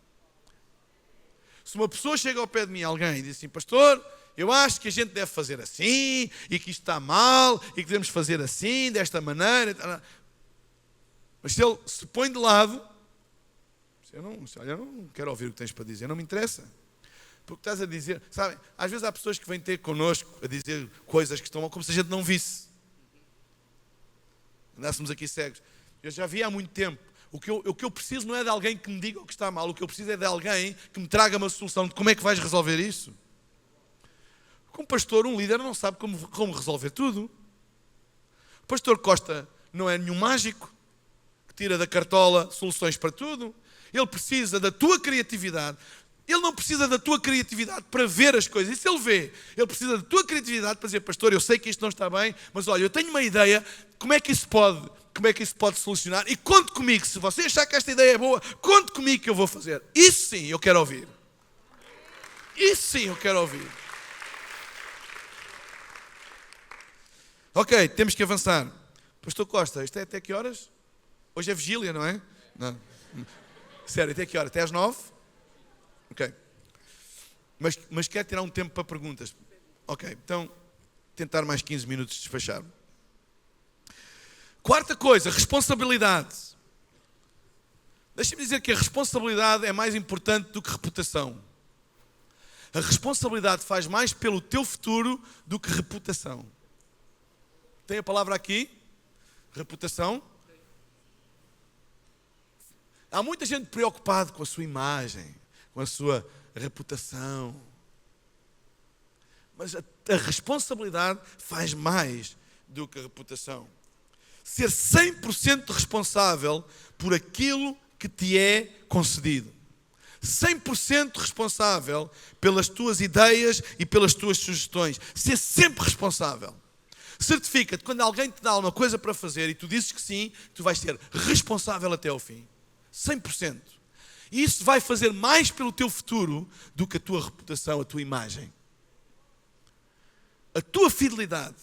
Se uma pessoa chega ao pé de mim, alguém, e diz assim: pastor, eu acho que a gente deve fazer assim, e que isto está mal, e que devemos fazer assim, desta maneira. Mas se ele se põe de lado, eu não quero ouvir o que tens para dizer, não me interessa. Porque estás a dizer, sabem, às vezes há pessoas que vêm ter connosco a dizer coisas que estão mal, como se a gente não visse. Andássemos aqui cegos. Eu já vi há muito tempo. O que eu preciso não é de alguém que me diga o que está mal, o que eu preciso é de alguém que me traga uma solução de como é que vais resolver isso. Como pastor, um líder não sabe como resolver tudo. O pastor Costa não é nenhum mágico que tira da cartola soluções para tudo. Ele precisa da tua criatividade. Ele não precisa da tua criatividade para ver as coisas. E se ele vê, ele precisa da tua criatividade para dizer, pastor, eu sei que isto não está bem, mas olha, eu tenho uma ideia, como é que isso pode solucionar? E conte comigo, se você achar que esta ideia é boa, conte comigo que eu vou fazer. Isso sim, eu quero ouvir. Isso sim, eu quero ouvir. Ok, temos que avançar. Pastor Costa, isto é até que horas? Hoje é vigília, não é? Não. Sério, até que horas? Até às 9? Ok. Mas quer tirar um tempo para perguntas? Ok, então tentar mais 15 minutos de despachar. Quarta coisa, responsabilidade. Deixa-me dizer que a responsabilidade é mais importante do que reputação. A responsabilidade faz mais pelo teu futuro do que reputação. Tem a palavra aqui? Reputação. Há muita gente preocupada com a sua imagem, com a sua reputação. Mas a responsabilidade faz mais do que a reputação. Ser 100% responsável por aquilo que te é concedido. 100% responsável pelas tuas ideias e pelas tuas sugestões. Ser sempre responsável. Certifica-te, quando alguém te dá alguma coisa para fazer e tu dizes que sim, tu vais ser responsável até ao fim. 100%. E isso vai fazer mais pelo teu futuro do que a tua reputação, a tua imagem. A tua fidelidade,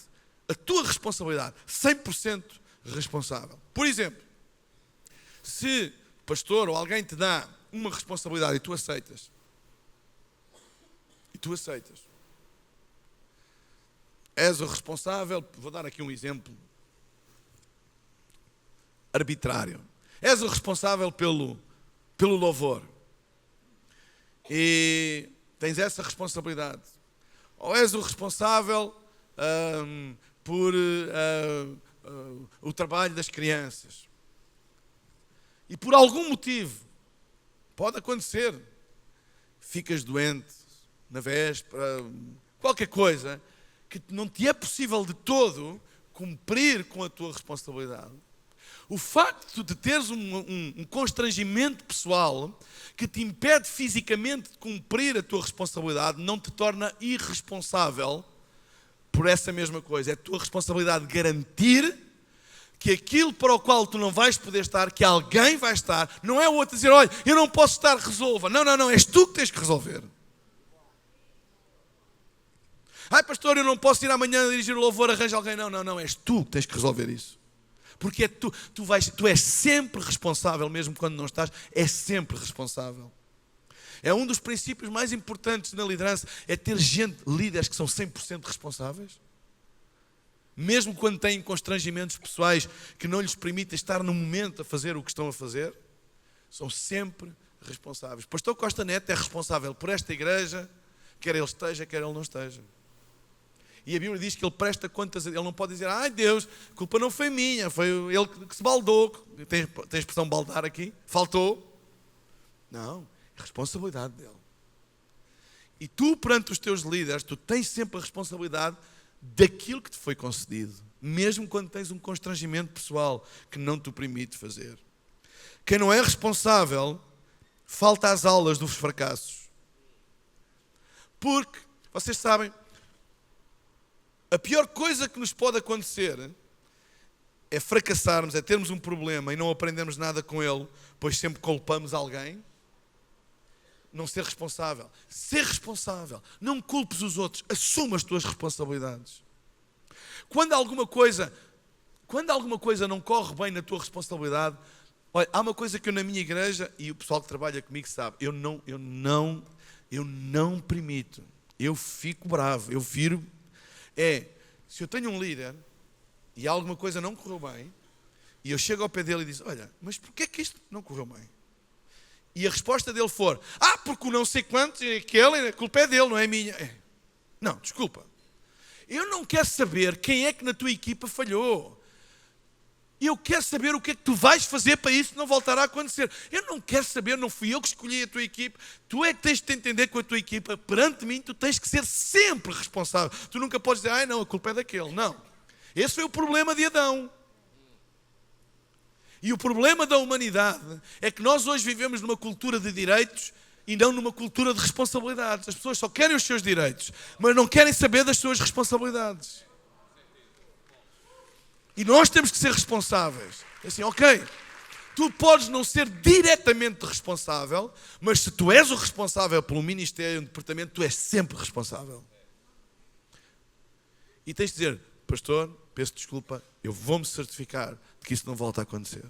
a tua responsabilidade, 100% responsável. Por exemplo, se o pastor ou alguém te dá uma responsabilidade e tu aceitas, és o responsável, vou dar aqui um exemplo arbitrário. És o responsável pelo louvor. E tens essa responsabilidade. Ou és o responsável por o trabalho das crianças. E por algum motivo, pode acontecer, ficas doente na véspera, qualquer coisa, que não te é possível de todo cumprir com a tua responsabilidade. O facto de teres um constrangimento pessoal que te impede fisicamente de cumprir a tua responsabilidade não te torna irresponsável por essa mesma coisa. É a tua responsabilidade garantir que aquilo para o qual tu não vais poder estar, que alguém vai estar, não é o outro dizer, olha, eu não posso estar, resolva. Não, és tu que tens que resolver. Ai, pastor, eu não posso ir amanhã dirigir o louvor, arranja alguém. Não, és tu que tens que resolver isso. Porque é tu és sempre responsável, mesmo quando não estás, és sempre responsável. É um dos princípios mais importantes na liderança, é ter líderes que são 100% responsáveis. Mesmo quando têm constrangimentos pessoais que não lhes permitem estar no momento a fazer o que estão a fazer, são sempre responsáveis. Pastor Costa Neto é responsável por esta igreja, quer ele esteja, quer ele não esteja. E a Bíblia diz que ele presta contas, ele não pode dizer, ai Deus, a culpa não foi minha, foi ele que se baldou. Tem a expressão baldar aqui? Faltou? Não, é responsabilidade dele. E tu, perante os teus líderes, tu tens sempre a responsabilidade daquilo que te foi concedido, mesmo quando tens um constrangimento pessoal que não te permite fazer. Quem não é responsável, falta às aulas dos fracassos. Porque, vocês sabem, a pior coisa que nos pode acontecer é fracassarmos, é termos um problema e não aprendermos nada com ele, pois sempre culpamos alguém. Não ser responsável. Ser responsável. Não culpes os outros. Assuma as tuas responsabilidades. Quando alguma coisa não corre bem na tua responsabilidade, olha, há uma coisa que eu na minha igreja, e o pessoal que trabalha comigo sabe, eu não permito. Eu fico bravo. Eu viro. Se eu tenho um líder e alguma coisa não correu bem, e eu chego ao pé dele e digo, olha, mas porquê é que isto não correu bem? E a resposta dele for, porque o não sei quanto, a culpa é dele, não é minha. Não, desculpa. Eu não quero saber quem é que na tua equipa falhou. Eu quero saber o que é que tu vais fazer para isso não voltar a acontecer. Eu não quero saber, não fui eu que escolhi a tua equipa. Tu é que tens de te entender com a tua equipa. Perante mim, tu tens que ser sempre responsável. Tu nunca podes dizer, não, a culpa é daquele. Não. Esse foi o problema de Adão. E o problema da humanidade é que nós hoje vivemos numa cultura de direitos e não numa cultura de responsabilidades. As pessoas só querem os seus direitos, mas não querem saber das suas responsabilidades. E nós temos que ser responsáveis. Assim, ok, tu podes não ser diretamente responsável, mas se tu és o responsável pelo ministério, no departamento, tu és sempre responsável. E tens de dizer, pastor, peço desculpa, eu vou-me certificar de que isso não volta a acontecer.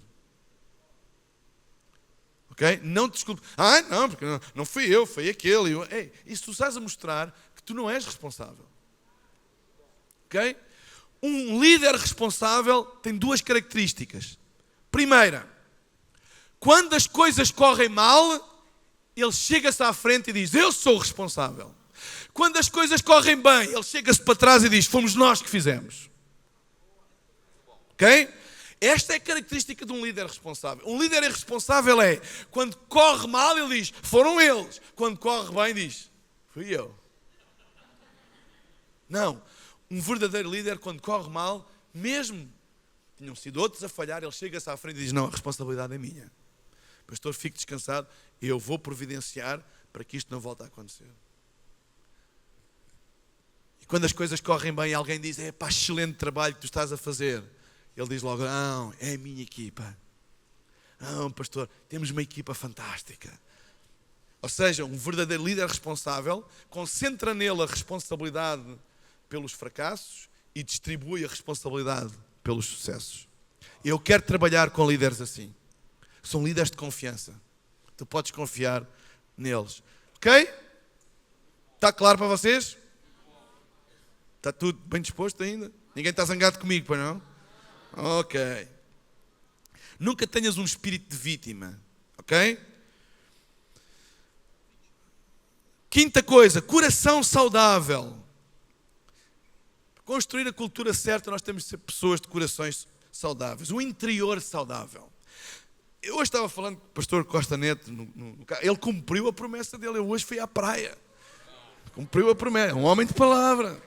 Ok? Não te desculpe. Não, porque não fui eu, foi aquele. Ei, isso tu estás a mostrar que tu não és responsável. Ok? Um líder responsável tem duas características. Primeira, quando as coisas correm mal, ele chega-se à frente e diz, eu sou o responsável. Quando as coisas correm bem, ele chega-se para trás e diz, fomos nós que fizemos. Ok? Esta é a característica de um líder responsável. Um líder responsável é, quando corre mal, ele diz, foram eles. Quando corre bem, diz, fui eu. Não. Um verdadeiro líder, quando corre mal, mesmo tinham sido outros a falhar, ele chega-se à frente e diz, não, a responsabilidade é minha. Pastor, fique descansado, eu vou providenciar para que isto não volte a acontecer. E quando as coisas correm bem, alguém diz, pá, excelente trabalho que tu estás a fazer. Ele diz logo, não, é a minha equipa. Não, pastor, temos uma equipa fantástica. Ou seja, um verdadeiro líder responsável concentra nele a responsabilidade pelos fracassos e distribui a responsabilidade pelos sucessos. Eu quero trabalhar com líderes assim. São líderes de confiança. Tu podes confiar neles. Ok? Está claro para vocês? Está tudo bem disposto ainda? Ninguém está zangado comigo, pois não? Ok. Nunca tenhas um espírito de vítima. Ok? Quinta coisa, coração saudável. Para construir a cultura certa, nós temos de ser pessoas de corações saudáveis. Um interior saudável. Eu hoje estava falando com o pastor Costa Neto, ele cumpriu a promessa dele. Eu hoje fui à praia. Cumpriu a promessa. Um homem de palavra.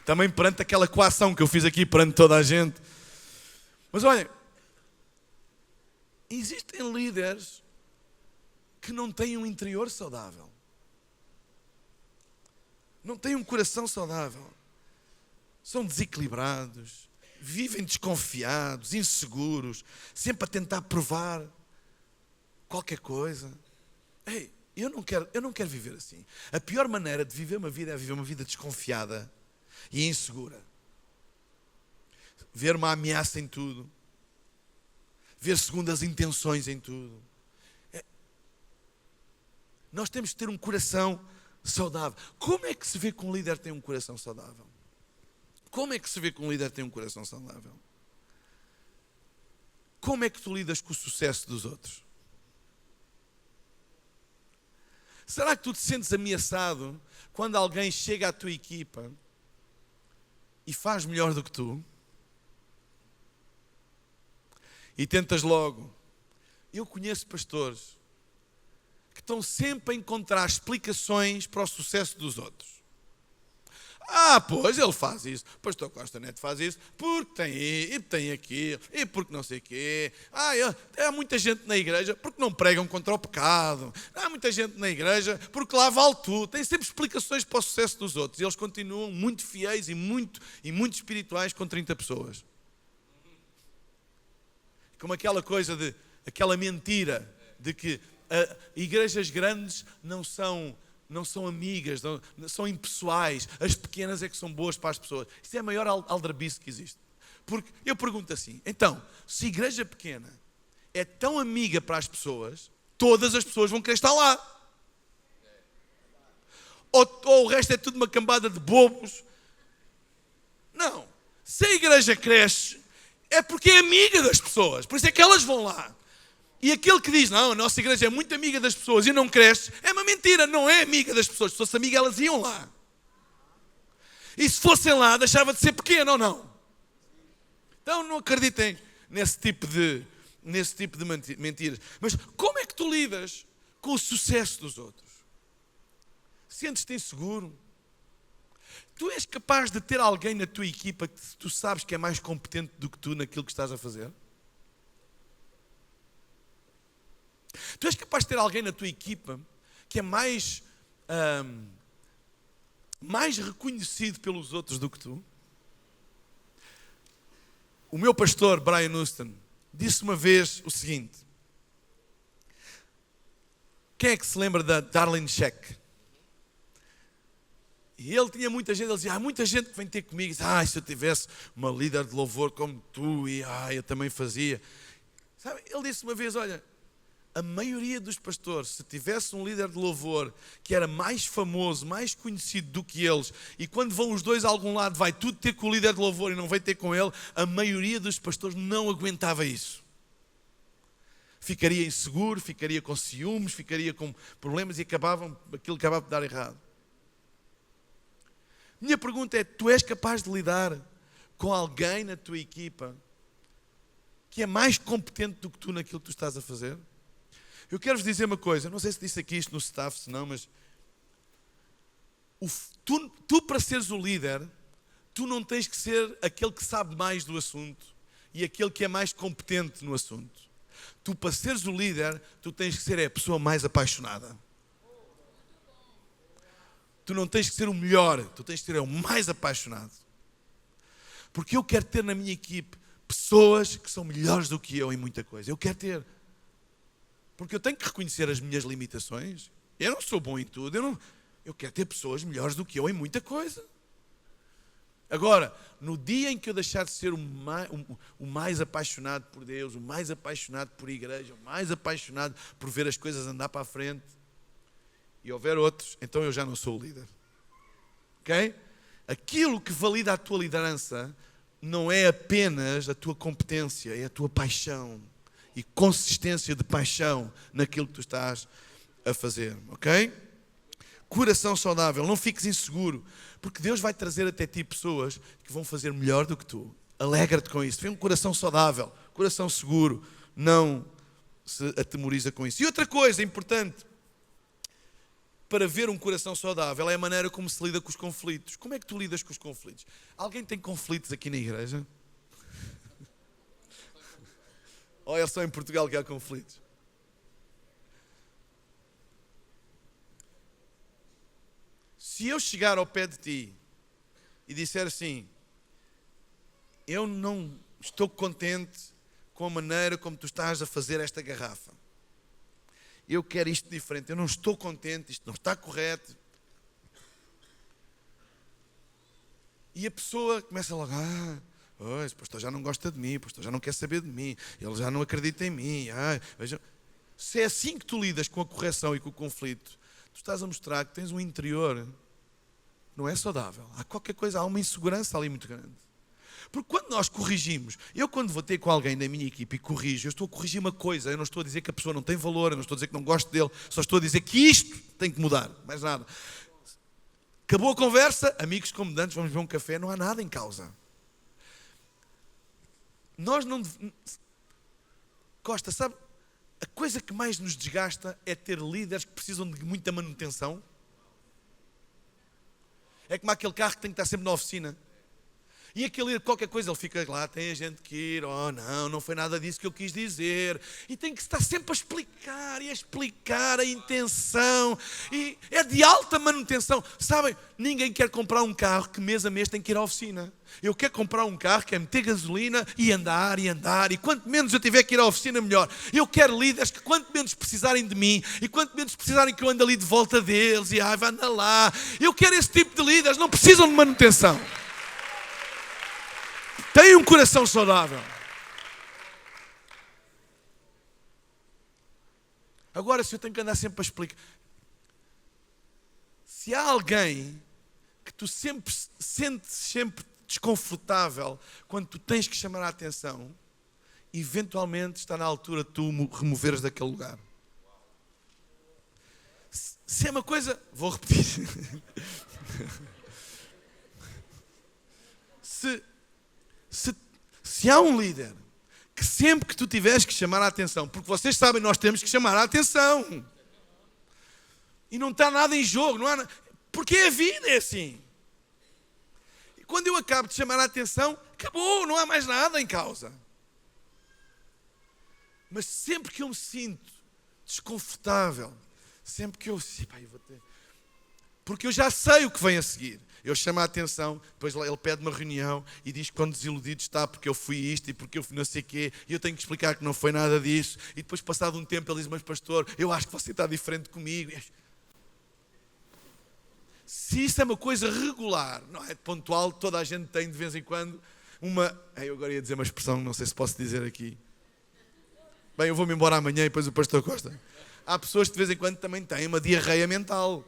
Também perante aquela coação que eu fiz aqui perante toda a gente. Mas olhem, existem líderes que não têm um interior saudável. Não têm um coração saudável. São desequilibrados, vivem desconfiados, inseguros, sempre a tentar provar qualquer coisa. Ei, eu não quero viver assim. A pior maneira de viver uma vida é viver uma vida desconfiada e insegura. Ver uma ameaça em tudo. Ver segundas intenções em tudo. Nós temos que ter um coração saudável. Como é que se vê que um líder tem um coração saudável? Como é que se vê que um líder tem um coração saudável? Como é que tu lidas com o sucesso dos outros? Será que tu te sentes ameaçado quando alguém chega à tua equipa e faz melhor do que tu? E tentas logo. Eu conheço pastores que estão sempre a encontrar explicações para o sucesso dos outros. Pois, ele faz isso. O pastor Costa Neto faz isso porque tem e tem aquilo, e porque não sei o quê. Há muita gente na igreja porque não pregam contra o pecado. Há muita gente na igreja porque lá vale tudo. Tem sempre explicações para o sucesso dos outros. E eles continuam muito fiéis e muito espirituais com 30 pessoas. Como aquela mentira de que igrejas grandes não são amigas, são impessoais. As pequenas é que são boas para as pessoas. Isso é a maior aldrabice que existe. Porque eu pergunto assim, então, se a igreja pequena é tão amiga para as pessoas, todas as pessoas vão querer estar lá. Ou o resto é tudo uma cambada de bobos. Não. Se a igreja cresce, é porque é amiga das pessoas. Por isso é que elas vão lá. E aquele que diz, não, a nossa igreja é muito amiga das pessoas e não cresce, é uma mentira, não é amiga das pessoas. Se fosse amiga, elas iam lá. E se fossem lá, deixava de ser pequeno ou não? Então não acreditem nesse tipo de mentiras. Mas como é que tu lidas com o sucesso dos outros? Sentes-te inseguro? Tu és capaz de ter alguém na tua equipa que tu sabes que é mais competente do que tu naquilo que estás a fazer? Tu és capaz de ter alguém na tua equipa que é mais reconhecido pelos outros do que tu? O meu pastor, Brian Houston, disse uma vez o seguinte: quem é que se lembra da Darlene Zschech? E ele tinha muita gente, ele dizia, há muita gente que vem ter comigo e diz, se eu tivesse uma líder de louvor como tu, e eu também fazia. Sabe, ele disse uma vez, olha, a maioria dos pastores, se tivesse um líder de louvor que era mais famoso, mais conhecido do que eles, e quando vão os dois a algum lado, vai tudo ter com o líder de louvor e não vai ter com ele, a maioria dos pastores não aguentava isso. Ficaria inseguro, ficaria com ciúmes, ficaria com problemas e aquilo acabava de dar errado. Minha pergunta é, tu és capaz de lidar com alguém na tua equipa que é mais competente do que tu naquilo que tu estás a fazer? Eu quero-vos dizer uma coisa, não sei se disse aqui isto no staff, se não, mas tu para seres o líder, tu não tens que ser aquele que sabe mais do assunto e aquele que é mais competente no assunto. Tu para seres o líder, tu tens que ser a pessoa mais apaixonada. Tu não tens que ser o melhor, tu tens que ser o mais apaixonado. Porque eu quero ter na minha equipe pessoas que são melhores do que eu em muita coisa. Eu quero ter. Porque eu tenho que reconhecer as minhas limitações. Eu não sou bom em tudo. Eu quero ter pessoas melhores do que eu em muita coisa. Agora, no dia em que eu deixar de ser o mais apaixonado por Deus, o mais apaixonado por igreja, o mais apaixonado por ver as coisas andar para a frente, e houver outros, então eu já não sou o líder. Ok? Aquilo que valida a tua liderança não é apenas a tua competência, é a tua paixão e consistência de paixão naquilo que tu estás a fazer. Ok? Coração saudável, não fiques inseguro, porque Deus vai trazer até ti pessoas que vão fazer melhor do que tu. Alegra-te com isso. Tem um coração saudável, coração seguro, não se atemoriza com isso. E outra coisa importante para ver um coração saudável é a maneira como se lida com os conflitos. Como é que tu lidas com os conflitos? Alguém tem conflitos aqui na igreja? Ou é só em Portugal que há conflitos? Se eu chegar ao pé de ti e disser assim, eu não estou contente com a maneira como tu estás a fazer esta garrafa. Eu quero isto diferente, eu não estou contente, isto não está correto. E a pessoa começa logo, o pastor já não gosta de mim, o pastor já não quer saber de mim, ele já não acredita em mim. Veja. Se é assim que tu lidas com a correção e com o conflito, tu estás a mostrar que tens um interior que não é saudável. Há qualquer coisa, há uma insegurança ali muito grande. Porque quando nós corrigimos, eu quando vou ter com alguém da minha equipe e corrijo, eu estou a corrigir uma coisa, eu não estou a dizer que a pessoa não tem valor, eu não estou a dizer que não gosto dele, só estou a dizer que isto tem que mudar, mais nada. Acabou a conversa, amigos comandantes, vamos beber um café, não há nada em causa. Nós não... Costa, sabe, a coisa que mais nos desgasta é ter líderes que precisam de muita manutenção. É como aquele carro que tem que estar sempre na oficina. E aquele qualquer coisa, ele fica lá, tem a gente que ir, não foi nada disso que eu quis dizer. E tem que estar sempre a explicar a intenção. E é de alta manutenção. Sabem, ninguém quer comprar um carro que mês a mês tem que ir à oficina. Eu quero comprar um carro que é meter gasolina e andar. E quanto menos eu tiver que ir à oficina, melhor. Eu quero líderes que quanto menos precisarem de mim e quanto menos precisarem que eu ande ali de volta deles e vai andar lá. Eu quero esse tipo de líderes, não precisam de manutenção. Tem um coração saudável. Agora, se eu tenho que andar sempre a explicar, se há alguém que tu sempre sentes sempre desconfortável quando tu tens que chamar a atenção, eventualmente está na altura de tu removeres daquele lugar. Se é uma coisa, vou repetir. Se há um líder que sempre que tu tiveres que chamar a atenção, porque vocês sabem, nós temos que chamar a atenção. E não está nada em jogo, não há, porque a vida é assim. E quando eu acabo de chamar a atenção, acabou, não há mais nada em causa. Mas sempre que eu me sinto desconfortável, Sempre que eu... Porque eu já sei o que vem a seguir. Eu chamo a atenção, depois ele pede uma reunião e diz quão desiludido está porque eu fui isto e porque eu fui não sei o quê, e eu tenho que explicar que não foi nada disso, e depois passado um tempo ele diz, mas pastor, eu acho que você está diferente comigo. Se isso é uma coisa regular, não é pontual, toda a gente tem de vez em quando uma... Eu agora ia dizer uma expressão, não sei se posso dizer aqui. Bem, eu vou-me embora amanhã e depois o pastor Costa. Há pessoas que de vez em quando também têm uma diarreia mental.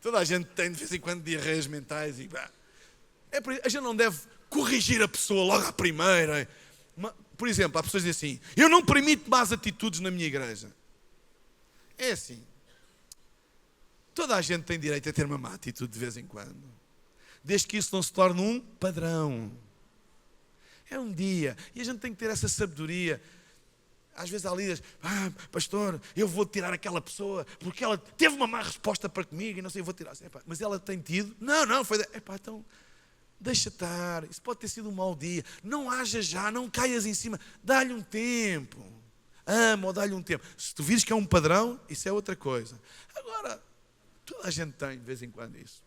Toda a gente tem de vez em quando diarreias mentais. A gente não deve corrigir a pessoa logo à primeira. Por exemplo, há pessoas que dizem assim, eu não permito más atitudes na minha igreja. É assim. Toda a gente tem direito a ter uma má atitude de vez em quando. Desde que isso não se torne um padrão. É um dia. E a gente tem que ter essa sabedoria. Às vezes há líderes, pastor, eu vou tirar aquela pessoa porque ela teve uma má resposta para comigo e não sei, eu vou tirar. Mas ela tem tido? Não, foi... então, deixa estar. Isso pode ter sido um mau dia. Não haja já, não caias em cima. Dá-lhe um tempo. Ama ou dá-lhe um tempo. Se tu vires que é um padrão, isso é outra coisa. Agora, toda a gente tem de vez em quando isso.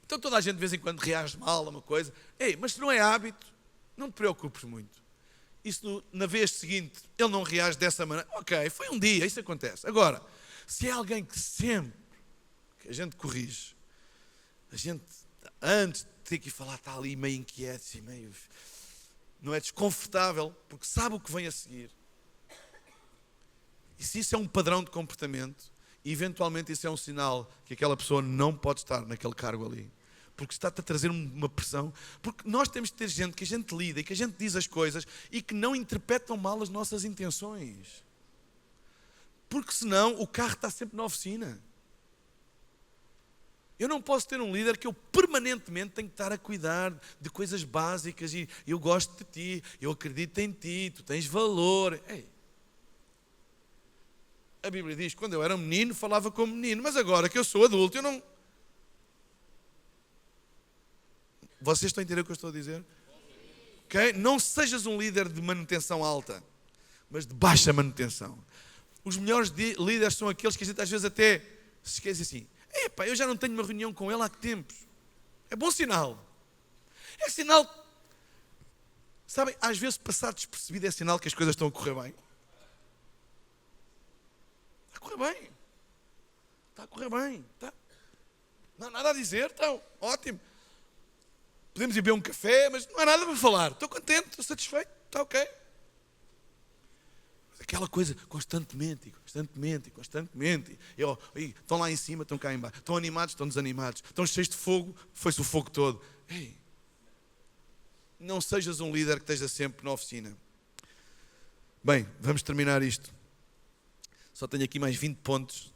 Então toda a gente de vez em quando reage mal a uma coisa. Mas se não é hábito, não te preocupes muito. Isso na vez seguinte, ele não reage dessa maneira. Ok, foi um dia, isso acontece. Agora, se é alguém que sempre, que a gente corrige, a gente, antes de ter que ir falar, está ali meio inquieto, assim, meio, não é desconfortável, porque sabe o que vem a seguir. E se isso é um padrão de comportamento, eventualmente isso é um sinal que aquela pessoa não pode estar naquele cargo ali. Porque está-te a trazer uma pressão. Porque nós temos de ter gente que a gente lida e que a gente diz as coisas e que não interpretam mal as nossas intenções. Porque senão o carro está sempre na oficina. Eu não posso ter um líder que eu permanentemente tenho que estar a cuidar de coisas básicas e eu gosto de ti, eu acredito em ti, tu tens valor. A Bíblia diz que quando eu era um menino falava como menino, mas agora que eu sou adulto eu não... Vocês estão a entender o que eu estou a dizer? Okay? Não sejas um líder de manutenção alta, mas de baixa manutenção. Os melhores líderes são aqueles que a gente às vezes até se esquece assim. Eu já não tenho uma reunião com ele há que tempos. É bom sinal. É sinal... Sabem, às vezes passar despercebido é sinal que as coisas estão a correr bem. Está a correr bem. Está a correr bem. Está. Não há nada a dizer, então, ótimo. Podemos ir beber um café, mas não há nada para falar. Estou contente, estou satisfeito, está ok. Mas aquela coisa constantemente. Estão lá em cima, estão cá em baixo. Estão animados, estão desanimados. Estão cheios de fogo, foi-se o fogo todo. Não sejas um líder que esteja sempre na oficina. Bem, vamos terminar isto. Só tenho aqui mais 20 pontos.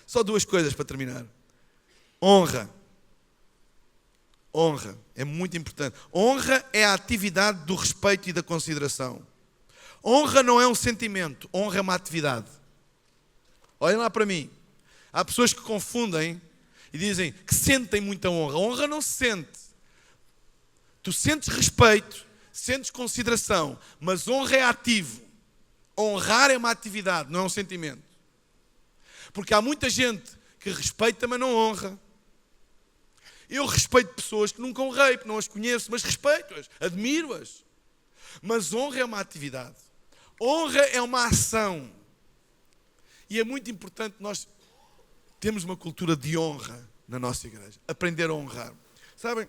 Só 2 coisas para terminar. Honra é muito importante. Honra é a atividade do respeito e da consideração. Honra não é um sentimento, honra é uma atividade. Olhem lá para mim. Há pessoas que confundem e dizem que sentem muita honra. Honra não se sente. Tu sentes respeito, sentes consideração, mas honra é ativo. Honrar é uma atividade, não é um sentimento. Porque há muita gente que respeita, mas não honra. Eu respeito pessoas que nunca honrei, porque não as conheço, mas respeito-as, admiro-as. Mas honra é uma atividade. Honra é uma ação. E é muito importante nós termos uma cultura de honra na nossa igreja. Aprender a honrar. Sabem,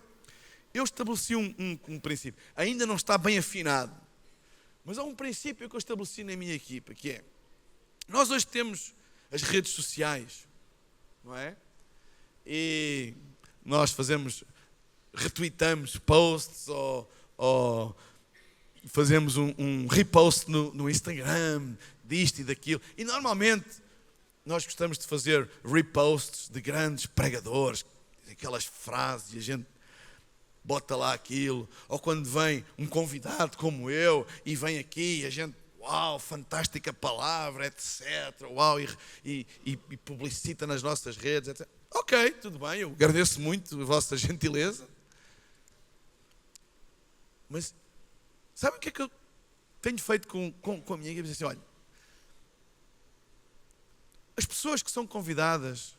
eu estabeleci um princípio. Ainda não está bem afinado. Mas há um princípio que eu estabeleci na minha equipa, que é, nós hoje temos as redes sociais, não é? E nós retweetamos posts ou fazemos um repost no Instagram disto e daquilo. E normalmente nós gostamos de fazer reposts de grandes pregadores, aquelas frases e a gente bota lá aquilo. Ou quando vem um convidado como eu e vem aqui e a gente, uau, fantástica palavra, etc. Uau, e publicita nas nossas redes, etc. Ok, tudo bem, eu agradeço muito a vossa gentileza. Mas Sabe o que é que eu tenho feito com a minha igreja? Assim, olha, as pessoas que são convidadas,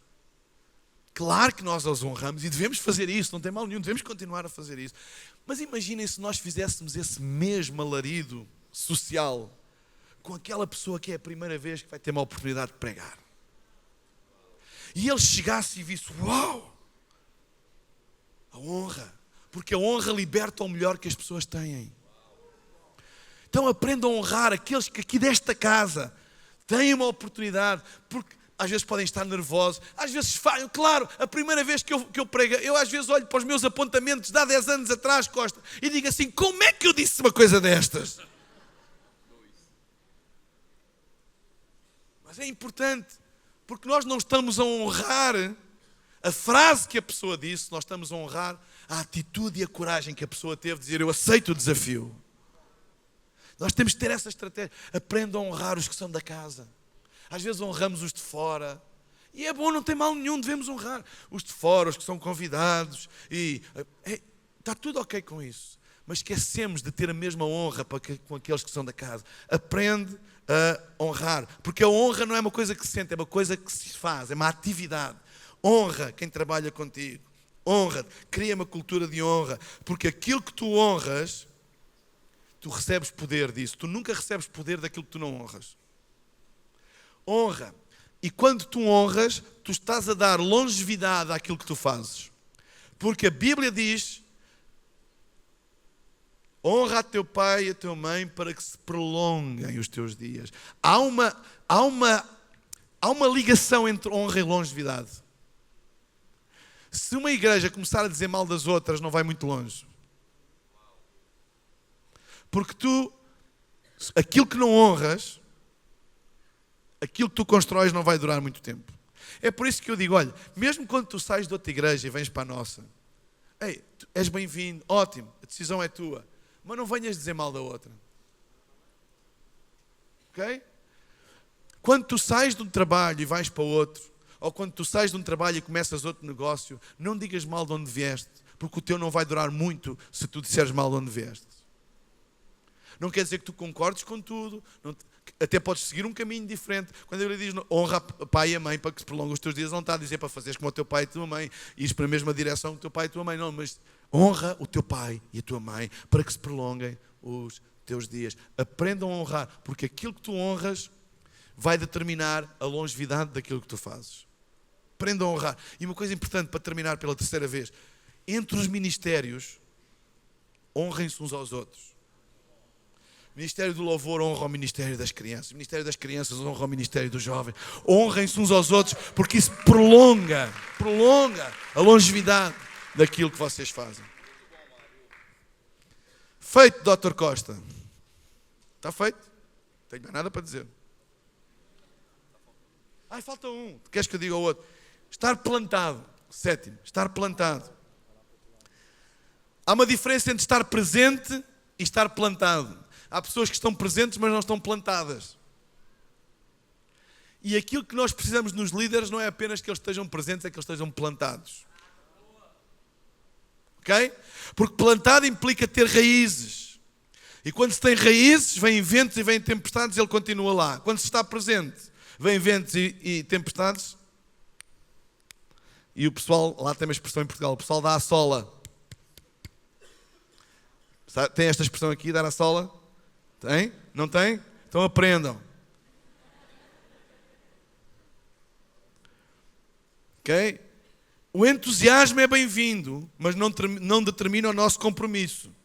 claro que nós as honramos e devemos fazer isso, não tem mal nenhum, devemos continuar a fazer isso. Mas imaginem se nós fizéssemos esse mesmo alarido social com aquela pessoa que é a primeira vez que vai ter uma oportunidade de pregar. E ele chegasse e visse, uau, a honra, porque a honra liberta o melhor que as pessoas têm. Então aprendam a honrar aqueles que aqui desta casa têm uma oportunidade, porque às vezes podem estar nervosos, às vezes falham. Claro, a primeira vez que eu prego, eu às vezes olho para os meus apontamentos de há 10 anos atrás, Costa, e digo assim, como é que eu disse uma coisa destas? Mas é importante, porque nós não estamos a honrar a frase que a pessoa disse, nós estamos a honrar a atitude e a coragem que a pessoa teve de dizer, eu aceito o desafio. Nós temos que ter essa estratégia. Aprendam a honrar os que são da casa. Às vezes honramos os de fora. E é bom, não tem mal nenhum, devemos honrar os de fora, os que são convidados. Está tudo ok com isso. Mas esquecemos de ter a mesma honra com aqueles que são da casa. Aprende a honrar. Porque a honra não é uma coisa que se sente, é uma coisa que se faz, é uma atividade. Honra quem trabalha contigo. Honra, cria uma cultura de honra. Porque aquilo que tu honras, tu recebes poder disso. Tu nunca recebes poder daquilo que tu não honras. Honra. E quando tu honras, tu estás a dar longevidade àquilo que tu fazes. Porque a Bíblia diz, honra a teu pai e a tua mãe para que se prolonguem os teus dias. Há uma ligação entre honra e longevidade. Se uma igreja começar a dizer mal das outras, não vai muito longe. Porque tu, aquilo que não honras, aquilo que tu constróis não vai durar muito tempo. É por isso que eu digo, olha, mesmo quando tu sais de outra igreja e vens para a nossa, ei, tu és bem-vindo, ótimo, a decisão é tua, mas não venhas dizer mal da outra. Ok? Quando tu sais de um trabalho e vais para outro, ou quando tu sais de um trabalho e começas outro negócio, não digas mal de onde vieste, porque o teu não vai durar muito se tu disseres mal de onde vieste. Não quer dizer que tu concordes com tudo, até podes seguir um caminho diferente. Quando ele diz honra o pai e a mãe para que se prolonguem os teus dias, não está a dizer para fazeres como o teu pai e a tua mãe, ires para a mesma direção que o teu pai e a tua mãe, não, mas honra o teu pai e a tua mãe para que se prolonguem os teus dias. Aprendam a honrar, porque aquilo que tu honras vai determinar a longevidade daquilo que tu fazes. Aprendam a honrar. E uma coisa importante para terminar pela terceira vez, entre os ministérios, honrem-se uns aos outros. O Ministério do Louvor honra o Ministério das Crianças. O Ministério das Crianças honra o Ministério dos Jovens. Honrem-se uns aos outros, porque isso prolonga a longevidade daquilo que vocês fazem. Feito, Dr. Costa. Está feito? Não tenho mais nada para dizer. Ai, falta um. Queres que eu diga o outro? Estar plantado. Sétimo, estar plantado. Há uma diferença entre estar presente e estar plantado. Há pessoas que estão presentes, mas não estão plantadas. E aquilo que nós precisamos nos líderes não é apenas que eles estejam presentes, é que eles estejam plantados. Ok? Porque plantado implica ter raízes. E quando se tem raízes, vêm ventos e vêm tempestades e ele continua lá. Quando se está presente, vêm ventos e tempestades. E o pessoal, lá tem uma expressão em Portugal, o pessoal dá a sola. Tem esta expressão aqui, dar a sola? Tem? Não tem? Então aprendam. Ok? O entusiasmo é bem-vindo, mas não determina o nosso compromisso.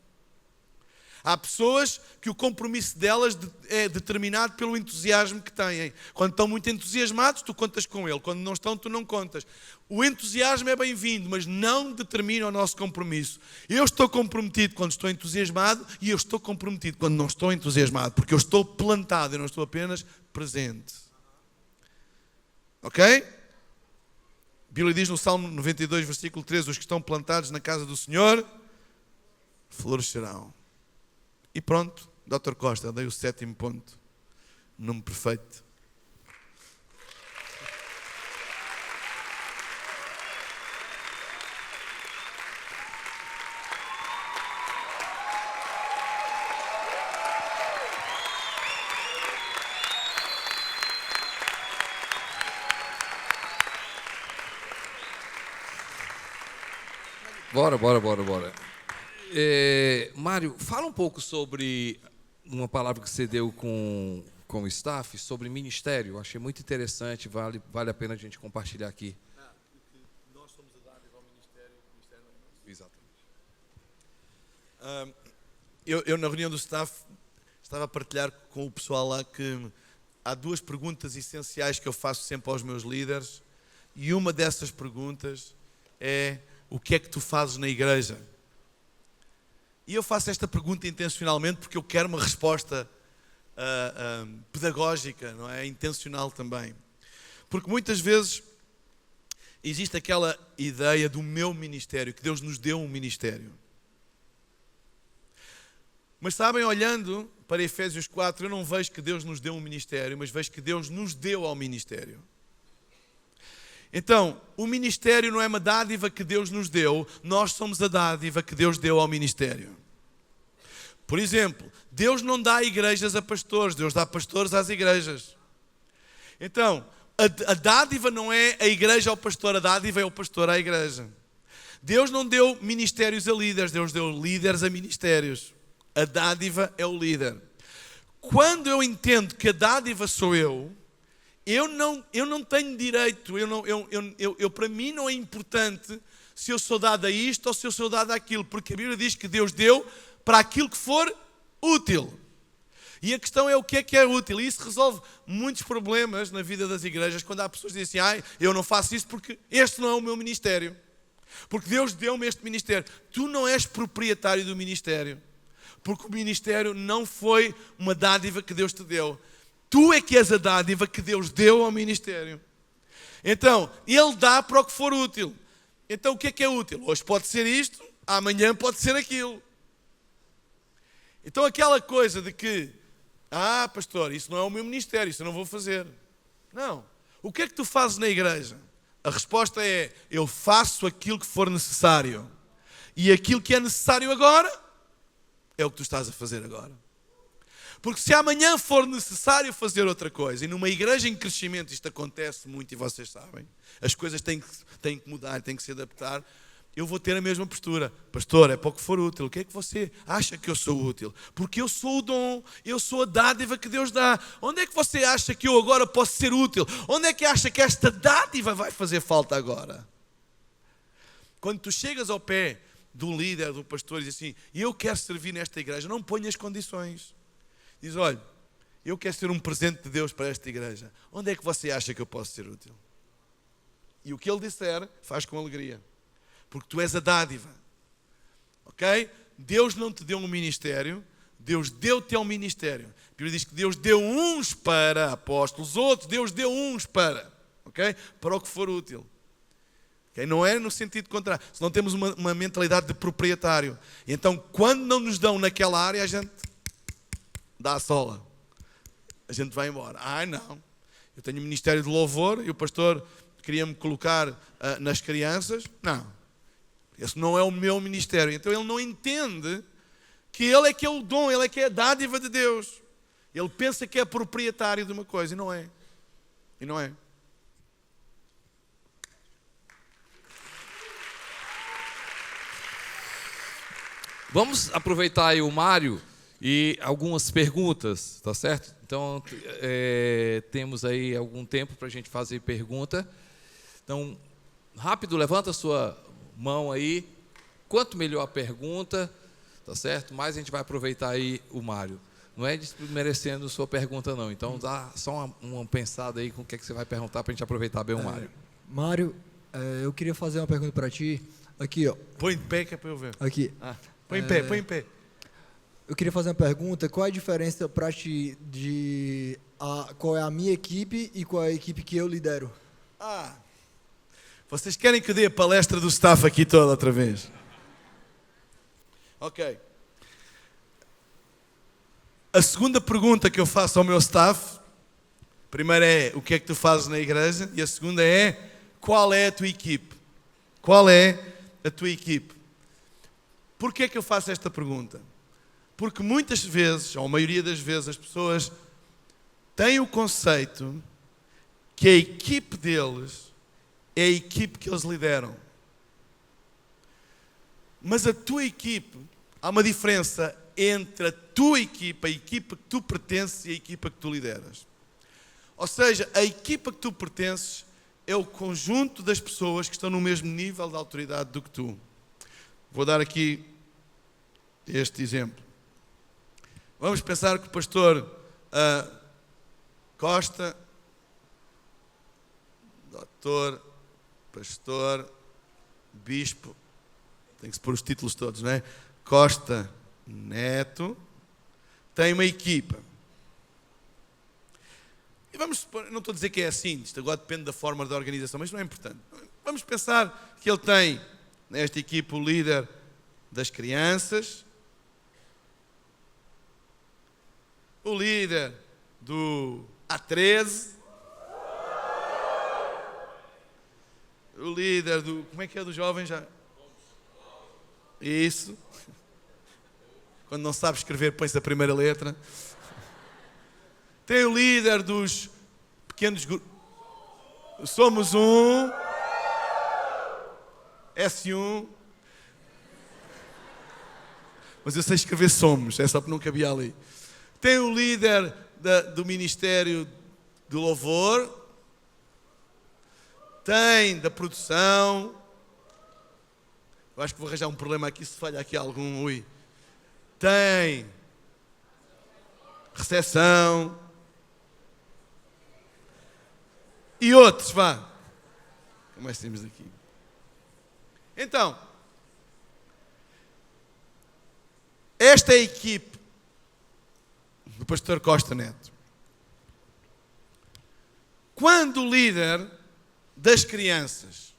Há pessoas que o compromisso delas é determinado pelo entusiasmo que têm. Quando estão muito entusiasmados, tu contas com ele. Quando não estão, tu não contas. O entusiasmo é bem-vindo, mas não determina o nosso compromisso. Eu estou comprometido quando estou entusiasmado e eu estou comprometido quando não estou entusiasmado, porque eu estou plantado, eu não estou apenas presente. Ok? A Bíblia diz no Salmo 92, versículo 13, os que estão plantados na casa do Senhor florescerão. E pronto, Dr. Costa, dei o 7º ponto. Número perfeito. Bora. Mário, fala um pouco sobre uma palavra que você deu com o staff, sobre ministério. Eu achei muito interessante, vale a pena a gente compartilhar aqui. Nós somos a dádiva ao ministério, o ministério não é nosso. Exatamente. Eu, na reunião do staff, estava a partilhar com o pessoal lá que há duas perguntas essenciais que eu faço sempre aos meus líderes, e uma dessas perguntas é: o que é que tu fazes na igreja? E eu faço esta pergunta intencionalmente porque eu quero uma resposta pedagógica, não é? Intencional também. Porque muitas vezes existe aquela ideia do meu ministério, que Deus nos deu um ministério. Mas sabem, olhando para Efésios 4, eu não vejo que Deus nos deu um ministério, mas vejo que Deus nos deu ao ministério. Então, o ministério não é uma dádiva que Deus nos deu, nós somos a dádiva que Deus deu ao ministério. Por exemplo, Deus não dá igrejas a pastores, Deus dá pastores às igrejas. Então, a dádiva não é a igreja ao pastor, a dádiva é o pastor à igreja. Deus não deu ministérios a líderes, Deus deu líderes a ministérios. A dádiva é o líder. Quando eu entendo que a dádiva sou eu não tenho direito, para mim não é importante se eu sou dado a isto ou se eu sou dado àquilo, porque a Bíblia diz que Deus deu para aquilo que for útil. E a questão é o que é útil, e isso resolve muitos problemas na vida das igrejas, quando há pessoas que dizem assim: eu não faço isso porque este não é o meu ministério, porque Deus deu-me este ministério. Tu não és proprietário do ministério, porque o ministério não foi uma dádiva que Deus te deu. Tu é que és a dádiva que Deus deu ao ministério. Então, Ele dá para o que for útil. Então, o que é útil? Hoje pode ser isto, amanhã pode ser aquilo. Então, aquela coisa de que, pastor, isso não é o meu ministério, isso eu não vou fazer. Não. O que é que tu fazes na igreja? A resposta é: eu faço aquilo que for necessário. E aquilo que é necessário agora é o que tu estás a fazer agora. Porque se amanhã for necessário fazer outra coisa, e numa igreja em crescimento isto acontece muito e vocês sabem, as coisas têm que mudar, têm que se adaptar, eu vou ter a mesma postura. Pastor, é para o que for útil. O que é que você acha que eu sou útil? Porque eu sou o dom, eu sou a dádiva que Deus dá. Onde é que você acha que eu agora posso ser útil? Onde é que acha que esta dádiva vai fazer falta agora? Quando tu chegas ao pé do líder, do pastor, e diz assim: eu quero servir nesta igreja, não ponhas condições. Diz: olha, eu quero ser um presente de Deus para esta igreja. Onde é que você acha que eu posso ser útil? E o que ele disser, faz com alegria. Porque tu és a dádiva. Ok? Deus não te deu um ministério, Deus deu-te ao ministério. A Bíblia diz que Deus deu uns para apóstolos, outros, Deus deu uns para. Ok? Para o que for útil. Okay? Não é no sentido contrário. Senão temos uma mentalidade de proprietário. E então, quando não nos dão naquela área, a gente dá a sola. A gente vai embora. Não. Eu tenho um ministério de louvor e o pastor queria-me colocar nas crianças. Não. Esse não é o meu ministério. Então ele não entende que ele é que é o dom, ele é que é a dádiva de Deus. Ele pensa que é proprietário de uma coisa e não é. E não é. Vamos aproveitar aí o Mário e algumas perguntas, tá certo? Então, temos aí algum tempo para a gente fazer pergunta. Então, rápido, levanta a sua mão aí. Quanto melhor a pergunta, tá certo? Mais a gente vai aproveitar aí o Mário. Não é desmerecendo sua pergunta, não. Então, dá só uma pensada aí com o que você vai perguntar para a gente aproveitar bem o Mário. Mário, eu queria fazer uma pergunta para ti. Aqui, ó. Põe de pé que é para eu ver. Aqui. Põe em pé, põe em pé. Eu queria fazer uma pergunta. Qual é a diferença para ti qual é a minha equipe e qual é a equipe que eu lidero? Vocês querem que eu dê a palestra do staff aqui toda outra vez? Ok. A segunda pergunta que eu faço ao meu staff, primeiro é: o que é que tu fazes na igreja? E a segunda é: qual é a tua equipe? Qual é a tua equipe? Porquê é que eu faço esta pergunta? Porque muitas vezes, ou a maioria das vezes, as pessoas têm o conceito que a equipe deles é a equipe que eles lideram. Mas a tua equipe, há uma diferença entre a tua equipa, a equipa que tu pertences e a equipa que tu lideras. Ou seja, a equipa que tu pertences é o conjunto das pessoas que estão no mesmo nível de autoridade do que tu. Vou dar aqui este exemplo. Vamos pensar que o pastor Costa, doutor, pastor, bispo, tem que se pôr os títulos todos, não é? Costa Neto, tem uma equipa. E vamos supor, não estou a dizer que é assim, isto agora depende da forma da organização, mas não é importante. Vamos pensar que ele tem nesta equipa o líder das crianças, o líder do A13, o líder do... Como é que é do jovem já? Isso. Quando não sabe escrever, põe-se a primeira letra. Tem o líder dos pequenos grupos. Somos um. S1. Mas eu sei escrever somos, é só porque não cabia ali. Tem o líder do Ministério do Louvor. Tem da produção. Eu acho que vou arranjar um problema aqui se falha aqui algum. Ui. Tem recepção. E outros, vá. O que mais temos aqui? Então, esta é a equipe do pastor Costa Neto. Quando o líder das crianças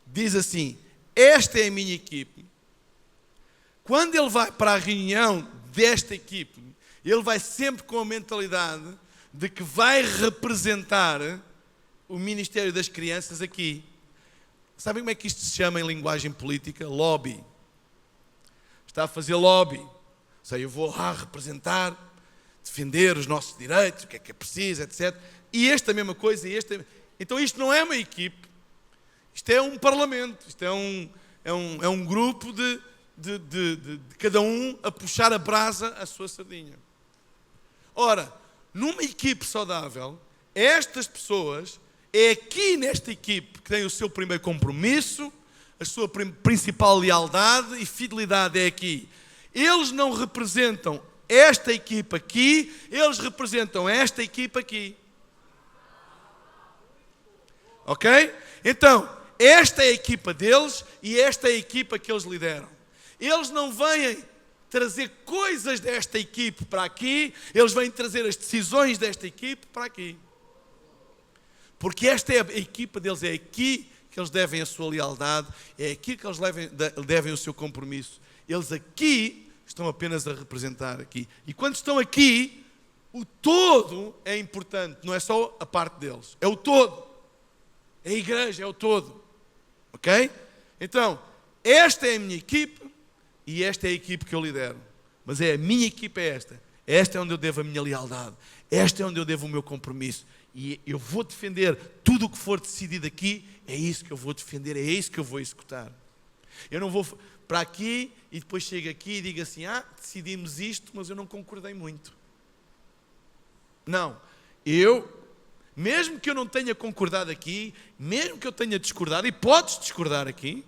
diz assim, esta é a minha equipe, quando ele vai para a reunião desta equipe, ele vai sempre com a mentalidade de que vai representar o Ministério das Crianças aqui. Sabem como é que isto se chama em linguagem política? Lobby. Está a fazer lobby. Ou seja, eu vou lá representar, defender os nossos direitos, o que é preciso, etc. E esta mesma coisa, então isto não é uma equipe, isto é um parlamento, isto é um grupo de cada um a puxar a brasa à sua sardinha. Ora, numa equipe saudável, estas pessoas, é aqui nesta equipe que tem o seu primeiro compromisso, a sua principal lealdade e fidelidade é aqui. Eles não representam esta equipa aqui, eles representam esta equipa aqui. Ok? Então, esta é a equipa deles e esta é a equipa que eles lideram. Eles não vêm trazer coisas desta equipe para aqui, eles vêm trazer as decisões desta equipe para aqui. Porque esta é a equipa deles, é aqui que eles devem a sua lealdade, é aqui que eles devem o seu compromisso. Eles aqui estão apenas a representar aqui. E quando estão aqui, o todo é importante, não é só a parte deles, é o todo. É a igreja, é o todo. Ok? Então, esta é a minha equipe e esta é a equipe que eu lidero. Mas é a minha equipe é esta. Esta é onde eu devo a minha lealdade. Esta é onde eu devo o meu compromisso. E eu vou defender tudo o que for decidido aqui, é isso que eu vou defender, é isso que eu vou executar. Eu não vou para aqui e depois chego aqui e digo assim, decidimos isto, mas eu não concordei muito. Não. Mesmo que eu não tenha concordado aqui, mesmo que eu tenha discordado, e podes discordar aqui,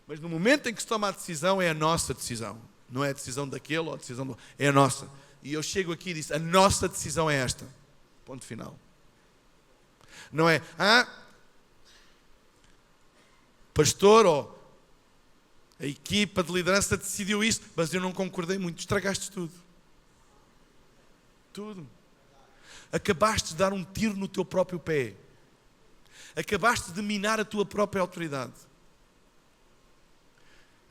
mas no momento em que se toma a decisão, é a nossa decisão. Não é a decisão daquele ou a decisão do... É a nossa. E eu chego aqui e disse, a nossa decisão é esta. Ponto final. Não é, pastor ou a equipa de liderança decidiu isto, mas eu não concordei muito. Estragaste tudo. Tudo. Acabaste de dar um tiro no teu próprio pé. Acabaste de minar a tua própria autoridade.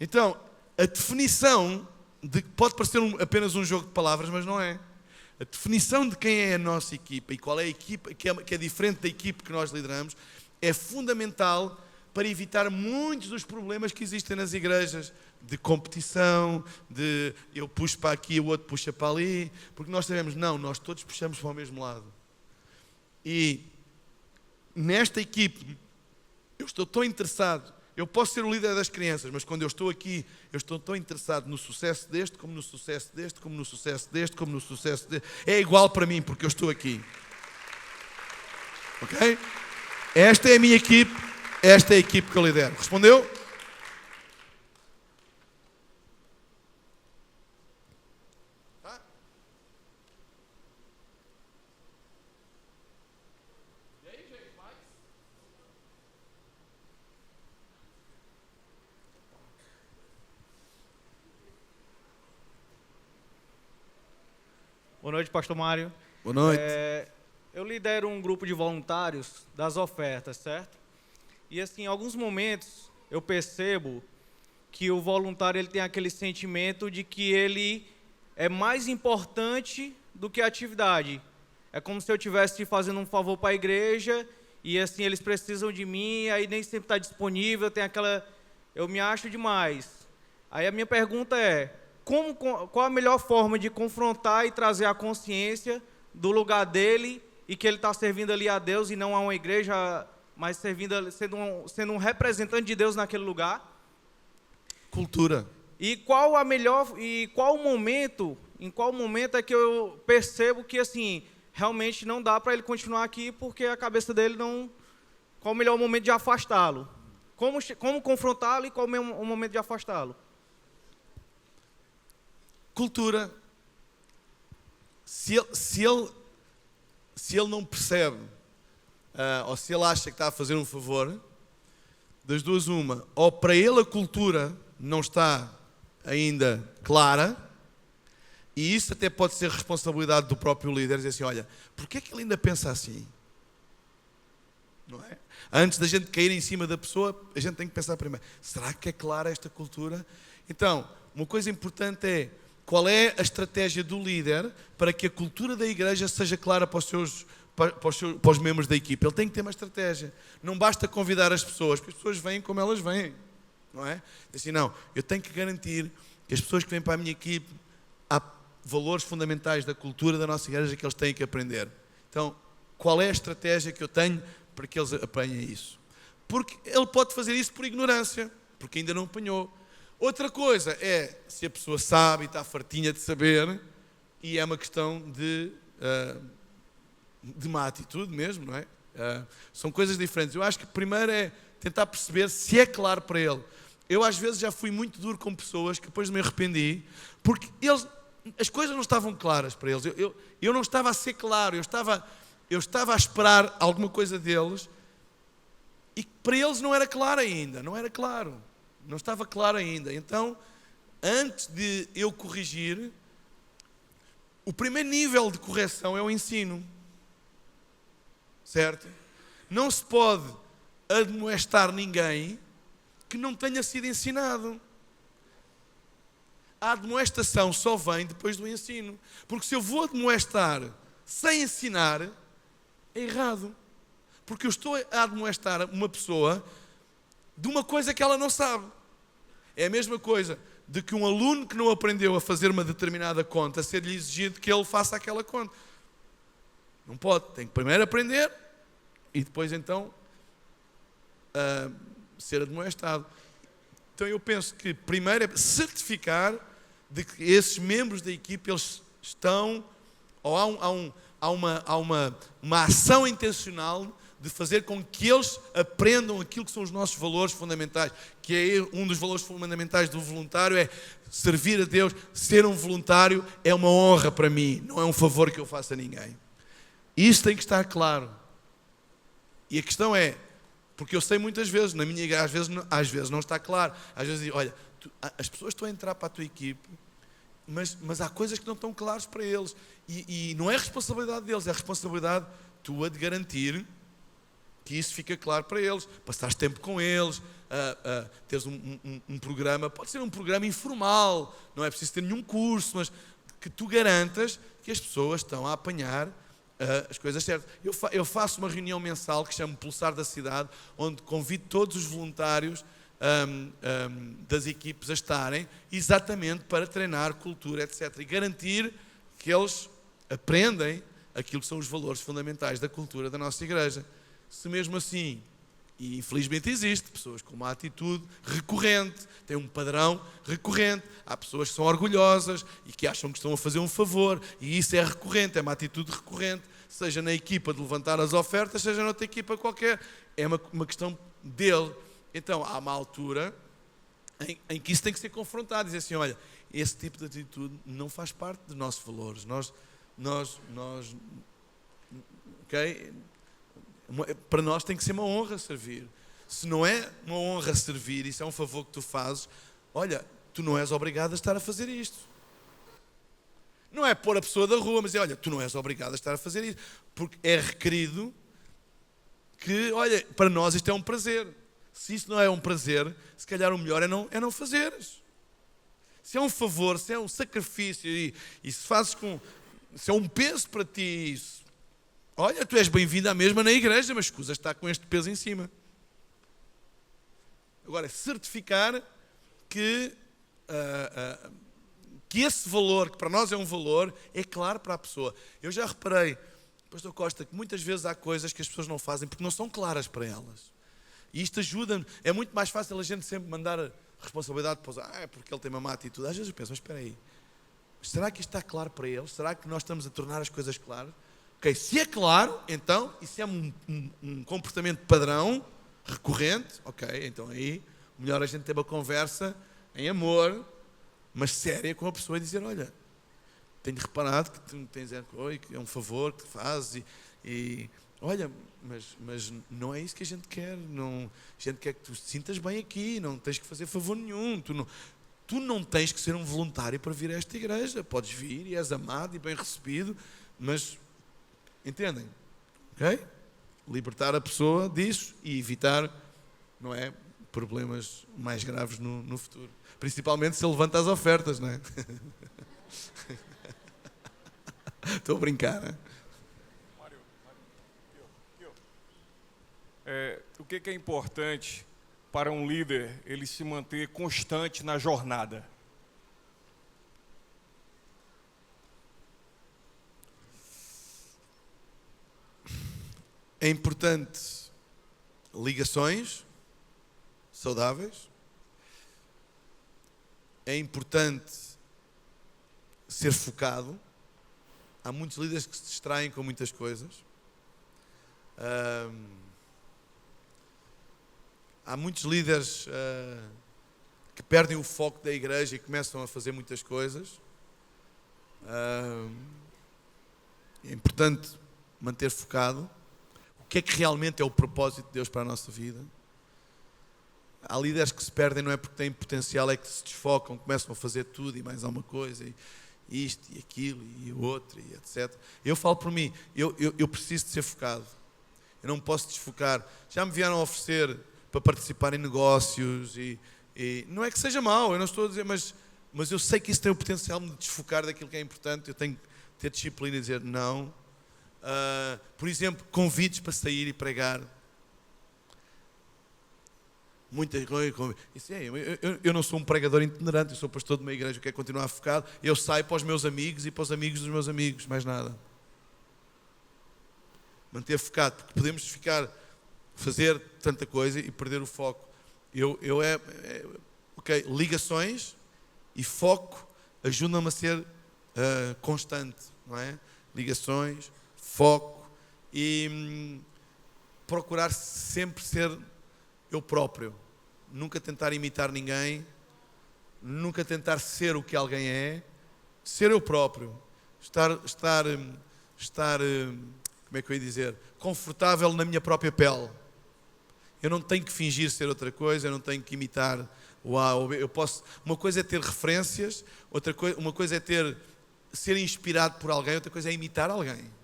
Então, a definição pode parecer apenas um jogo de palavras, mas não é. A definição de quem é a nossa equipa e qual é a equipa que é diferente da equipa que nós lideramos é fundamental para evitar muitos dos problemas que existem nas igrejas, de competição, de eu puxo para aqui, o outro puxa para ali, porque nós sabemos, não, nós todos puxamos para o mesmo lado. E nesta equipe, eu estou tão interessado eu posso ser o líder das crianças, mas quando eu estou aqui, eu estou tão interessado no sucesso deste, como no sucesso deste, como no sucesso deste, como no sucesso deste. É igual para mim, porque eu estou aqui. Ok? Esta é a minha equipe, esta é a equipe que eu lidero. Respondeu? Boa noite, pastor Mário. Boa noite. Eu lidero um grupo de voluntários das ofertas, certo? E assim, em alguns momentos eu percebo que o voluntário ele tem aquele sentimento de que ele é mais importante do que a atividade. É como se eu estivesse fazendo um favor para a igreja e assim eles precisam de mim, aí nem sempre está disponível, tem aquela... Eu me acho demais. Aí a minha pergunta é, qual a melhor forma de confrontar e trazer a consciência do lugar dele e que ele está servindo ali a Deus e não a uma igreja, mas sendo um representante de Deus naquele lugar? Cultura. E qual o momento, em qual momento é que eu percebo que assim, realmente não dá para ele continuar aqui porque a cabeça dele não... Qual o melhor momento de afastá-lo? Como confrontá-lo e qual o momento de afastá-lo? Cultura. Se ele não percebe, ou se ele acha que está a fazer um favor, das duas uma, ou para ele a cultura não está ainda clara, e isso até pode ser responsabilidade do próprio líder, dizer assim, olha, porquê é que ele ainda pensa assim? Não é? Antes da gente cair em cima da pessoa, a gente tem que pensar primeiro, será que é clara esta cultura? Então, uma coisa importante é, qual é a estratégia do líder para que a cultura da igreja seja clara para os membros da equipe? Ele tem que ter uma estratégia. Não basta convidar as pessoas, porque as pessoas vêm como elas vêm. Não é? Assim, não, eu tenho que garantir que as pessoas que vêm para a minha equipe, há valores fundamentais da cultura da nossa igreja que eles têm que aprender. Então, qual é a estratégia que eu tenho para que eles apanhem isso? Porque ele pode fazer isso por ignorância, porque ainda não apanhou. Outra coisa é, se a pessoa sabe e está fartinha de saber, e é uma questão de má atitude mesmo, não é? São coisas diferentes. Eu acho que primeiro é tentar perceber se é claro para ele. Eu às vezes já fui muito duro com pessoas que depois me arrependi, porque as coisas não estavam claras para eles. Eu não estava a ser claro, eu estava a esperar alguma coisa deles, e para eles não era claro ainda, não era claro. Não estava claro ainda. Então, antes de eu corrigir, o primeiro nível de correção é o ensino. Certo? Não se pode admoestar ninguém que não tenha sido ensinado. A admoestação só vem depois do ensino. Porque se eu vou admoestar sem ensinar, é errado. Porque eu estou a admoestar uma pessoa de uma coisa que ela não sabe. É a mesma coisa de que um aluno que não aprendeu a fazer uma determinada conta, ser-lhe exigido que ele faça aquela conta. Não pode, tem que primeiro aprender e depois então ser admoestado. Então eu penso que primeiro é certificar de que esses membros da equipe eles estão, ou há uma ação intencional de fazer com que eles aprendam aquilo que são os nossos valores fundamentais, que é um dos valores fundamentais do voluntário, é servir a Deus. Ser um voluntário é uma honra para mim, não é um favor que eu faço a ninguém. Isso tem que estar claro. E a questão é, porque eu sei muitas vezes, na minha igreja, às vezes não está claro. Às vezes digo, olha, as pessoas estão a entrar para a tua equipe, mas há coisas que não estão claras para eles. E não é responsabilidade deles, é responsabilidade tua de garantir que isso fica claro para eles, passares tempo com eles, teres um programa, pode ser um programa informal, não é preciso ter nenhum curso, mas que tu garantas que as pessoas estão a apanhar as coisas certas. Eu faço uma reunião mensal que chamo Pulsar da Cidade, onde convido todos os voluntários das equipes a estarem, exatamente para treinar cultura, etc. E garantir que eles aprendem aquilo que são os valores fundamentais da cultura da nossa igreja. Se mesmo assim E infelizmente existe pessoas com uma atitude recorrente, têm um padrão recorrente. Há pessoas que são orgulhosas e que acham que estão a fazer um favor, e isso é recorrente, é uma atitude recorrente, seja na equipa de levantar as ofertas, seja noutra equipa qualquer. É uma questão dele. Então há uma altura em que isso tem que ser confrontado, dizer assim, olha, esse tipo de atitude não faz parte dos nossos valores. Ok? Para nós tem que ser uma honra servir. Se não é uma honra servir, isso é um favor que tu fazes, olha, tu não és obrigado a estar a fazer isto. Não é pôr a pessoa da rua, mas é, olha, tu não és obrigado a estar a fazer isto. Porque é requerido que, olha, para nós isto é um prazer. Se isso não é um prazer, se calhar o melhor é não fazeres. Se é um favor, se é um sacrifício e se fazes se é um peso para ti isso, olha, tu és bem-vindo à mesma na igreja, mas escusa estar com este peso em cima. Agora, certificar que esse valor, que para nós é um valor, é claro para a pessoa. Eu já reparei, Pastor Costa, que muitas vezes há coisas que as pessoas não fazem porque não são claras para elas. E isto ajuda-me. É muito mais fácil a gente sempre mandar a responsabilidade para os é porque ele tem uma má atitude. Às vezes eu penso, mas espera aí, será que isto está claro para eles? Será que nós estamos a tornar as coisas claras? Ok, se é claro, então, e se é um comportamento padrão, recorrente, ok, então aí, melhor a gente ter uma conversa em amor, mas séria com a pessoa e dizer, olha, tenho reparado que tu tens que é um favor que tu fazes e olha, mas não é isso que a gente quer, não, a gente quer que tu te sintas bem aqui, não tens que fazer favor nenhum, tu não tens que ser um voluntário para vir a esta igreja, podes vir e és amado e bem recebido, mas... Entendem? Ok? Libertar a pessoa disso e evitar, não é, problemas mais graves no futuro. Principalmente se ele levanta as ofertas, não é? Estou a brincar, não é? O que é importante para um líder ele se manter constante na jornada? É importante ligações saudáveis. É importante ser focado. Há muitos líderes que se distraem com muitas coisas. Há muitos líderes que perdem o foco da igreja e começam a fazer muitas coisas. É importante manter focado. O que é que realmente é o propósito de Deus para a nossa vida? Há líderes que se perdem, não é porque têm potencial, é que se desfocam, começam a fazer tudo e mais alguma coisa, e isto e aquilo e o outro, e etc. Eu falo por mim, eu preciso de ser focado. Eu não posso desfocar. Já me vieram a oferecer para participar em negócios e não é que seja mau, eu não estou a dizer, mas eu sei que isso tem o potencial de me desfocar daquilo que é importante. Eu tenho que ter disciplina e dizer não. Por exemplo, convites para sair e pregar. Muitas coisas. Eu não sou um pregador itinerante, eu sou pastor de uma igreja que quer continuar focado. Eu saio para os meus amigos e para os amigos dos meus amigos, mais nada. Manter focado, porque podemos fazer tanta coisa e perder o foco. Ok, ligações e foco ajudam-me a ser constante, não é? Ligações, foco e procurar sempre ser eu próprio, nunca tentar imitar ninguém, nunca tentar ser o que alguém é, ser eu próprio, estar como é que eu ia dizer, confortável na minha própria pele. Eu não tenho que fingir ser outra coisa, eu não tenho que imitar o A ou B. Uma coisa é ter referências, uma coisa é ser inspirado por alguém, outra coisa é imitar alguém.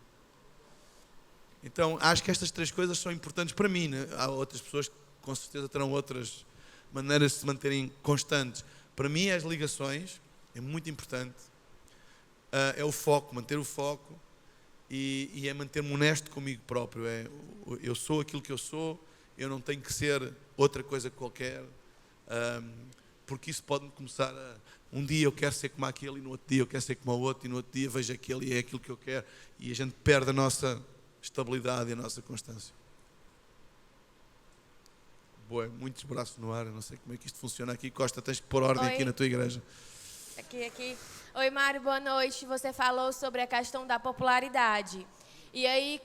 Então, acho que estas três coisas são importantes para mim, né? Há outras pessoas que com certeza terão outras maneiras de se manterem constantes. Para mim, as ligações é muito importante. É o foco, manter o foco e é manter-me honesto comigo próprio. Eu sou aquilo que eu sou, eu não tenho que ser outra coisa qualquer, porque isso pode começar um dia eu quero ser como aquele, e no outro dia eu quero ser como o outro, e no outro dia vejo aquele e é aquilo que eu quero, e a gente perde a nossa estabilidade e a nossa constância. Boa, muitos braços no ar, eu não sei como é que isto funciona aqui. Costa, tens que pôr ordem aqui na tua igreja. Aqui. Oi, Mário, boa noite. Você falou sobre a questão da popularidade. E aí,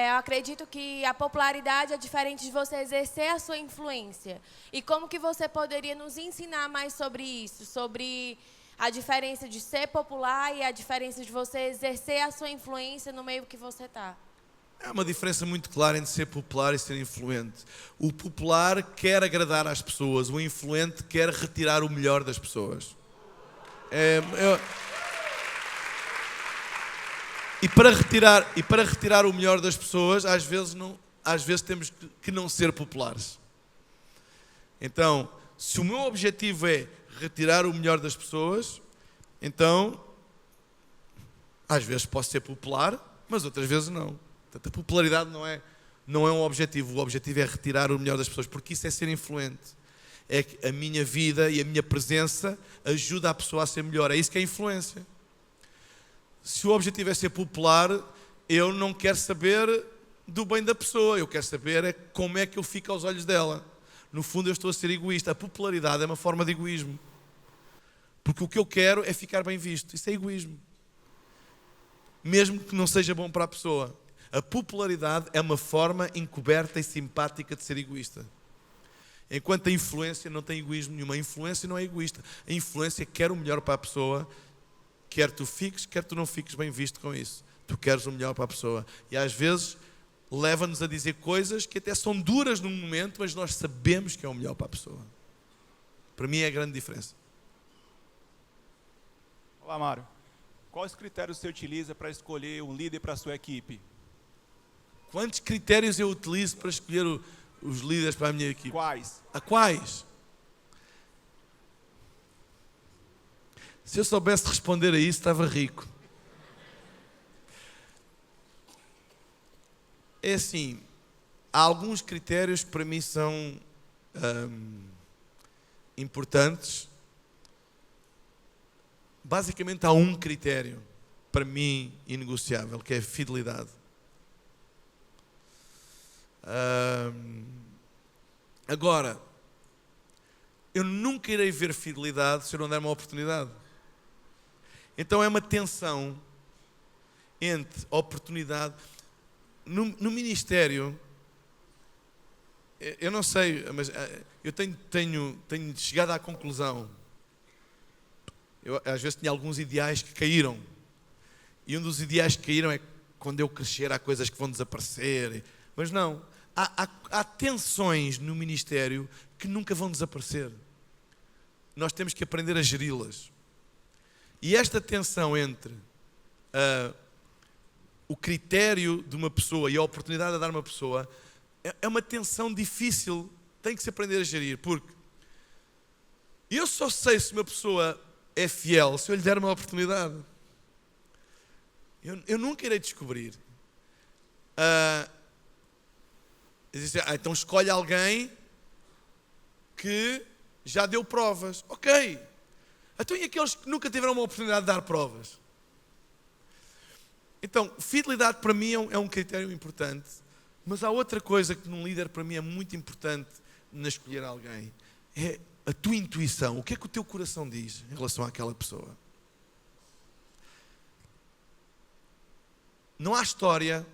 eu acredito que a popularidade é diferente de você exercer a sua influência. E como que você poderia nos ensinar mais sobre isso? Sobre a diferença de ser popular e a diferença de você exercer a sua influência no meio que você está. Há uma diferença muito clara entre ser popular e ser influente. O popular quer agradar às pessoas, o influente quer retirar o melhor das pessoas. E para retirar o melhor das pessoas, às vezes temos que não ser populares. Então, se o meu objetivo é retirar o melhor das pessoas, então, às vezes posso ser popular, mas outras vezes não. Portanto, a popularidade não é um objetivo. O objetivo é retirar o melhor das pessoas, porque isso é ser influente. É que a minha vida e a minha presença ajuda a pessoa a ser melhor. É isso que é influência. Se o objetivo é ser popular, eu não quero saber do bem da pessoa. Eu quero saber como é que eu fico aos olhos dela. No fundo, eu estou a ser egoísta. A popularidade é uma forma de egoísmo. Porque o que eu quero é ficar bem visto. Isso é egoísmo. Mesmo que não seja bom para a pessoa. A popularidade é uma forma encoberta e simpática de ser egoísta. Enquanto a influência não tem egoísmo nenhum. A influência não é egoísta. A influência quer o melhor para a pessoa. Quer tu fiques, quer tu não fiques bem visto com isso. Tu queres o melhor para a pessoa. E às vezes leva-nos a dizer coisas que até são duras num momento, mas nós sabemos que é o melhor para a pessoa. Para mim é a grande diferença. Olá, Mário. Quais critérios você utiliza para escolher um líder para a sua equipe? Quantos critérios eu utilizo para escolher os líderes para a minha equipe? Quais? A quais? Se eu soubesse responder a isso, estava rico. É assim, há alguns critérios que para mim são importantes. Basicamente há um critério, para mim, inegociável, que é a fidelidade. Agora, eu nunca irei ver fidelidade se eu não der uma oportunidade. Então é uma tensão entre oportunidade. No ministério, eu não sei, mas eu tenho chegado à conclusão. Eu às vezes tinha alguns ideais que caíram. E um dos ideais que caíram é que quando eu crescer há coisas que vão desaparecer. Mas não, há tensões no ministério que nunca vão desaparecer. Nós temos que aprender a geri-las. E esta tensão entre o critério de uma pessoa e a oportunidade de dar uma pessoa é uma tensão difícil, tem que se aprender a gerir, porque eu só sei se uma pessoa é fiel se eu lhe der uma oportunidade. Eu nunca irei descobrir. Então escolhe alguém que já deu provas. Ok. Então e aqueles que nunca tiveram uma oportunidade de dar provas? Então, fidelidade para mim é um critério importante, mas há outra coisa que num líder para mim é muito importante na escolher alguém. É a tua intuição. O que é que o teu coração diz em relação àquela pessoa? Não há história,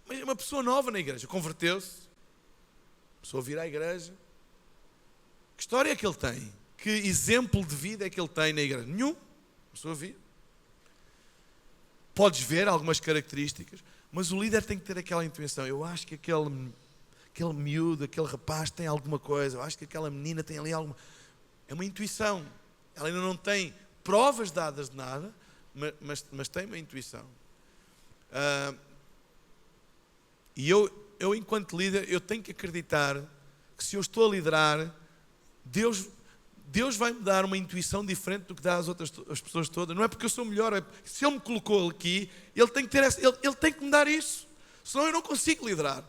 mas é uma pessoa nova na igreja, converteu-se, começou a vir à igreja. Que história é que ele tem? Que exemplo de vida é que ele tem na igreja? Nenhum. Começou a vir. Podes ver algumas características, mas o líder tem que ter aquela intuição. Eu acho que aquele miúdo, aquele rapaz tem alguma coisa. Eu acho que aquela menina tem ali alguma... É uma intuição. Ela ainda não tem provas dadas de nada, mas tem uma intuição. E eu, enquanto líder, eu tenho que acreditar que se eu estou a liderar, Deus vai-me dar uma intuição diferente do que dá às pessoas todas. Não é porque eu sou melhor, é porque se Ele me colocou aqui, Ele tem que ter Ele tem que me dar isso. Senão eu não consigo liderar.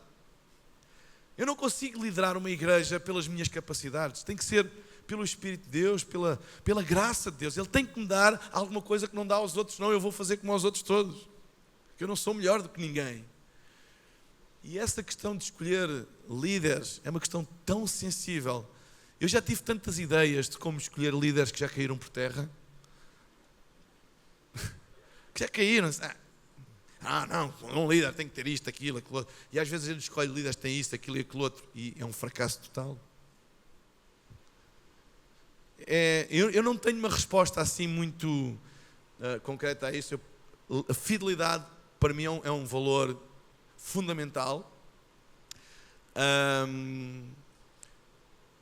Eu não consigo liderar uma igreja pelas minhas capacidades. Tem que ser pelo Espírito de Deus, pela graça de Deus. Ele tem que me dar alguma coisa que não dá aos outros. Não, eu vou fazer como aos outros todos. Porque eu não sou melhor do que ninguém. E essa questão de escolher líderes é uma questão tão sensível. Eu já tive tantas ideias de como escolher líderes que já caíram por terra. Que já caíram. Não, um líder tem que ter isto, aquilo, aquilo outro. E às vezes ele escolhe líderes que têm isto, aquilo e aquilo outro. E é um fracasso total. Eu não tenho uma resposta assim muito concreta a isso. A fidelidade para mim é um valor fundamental,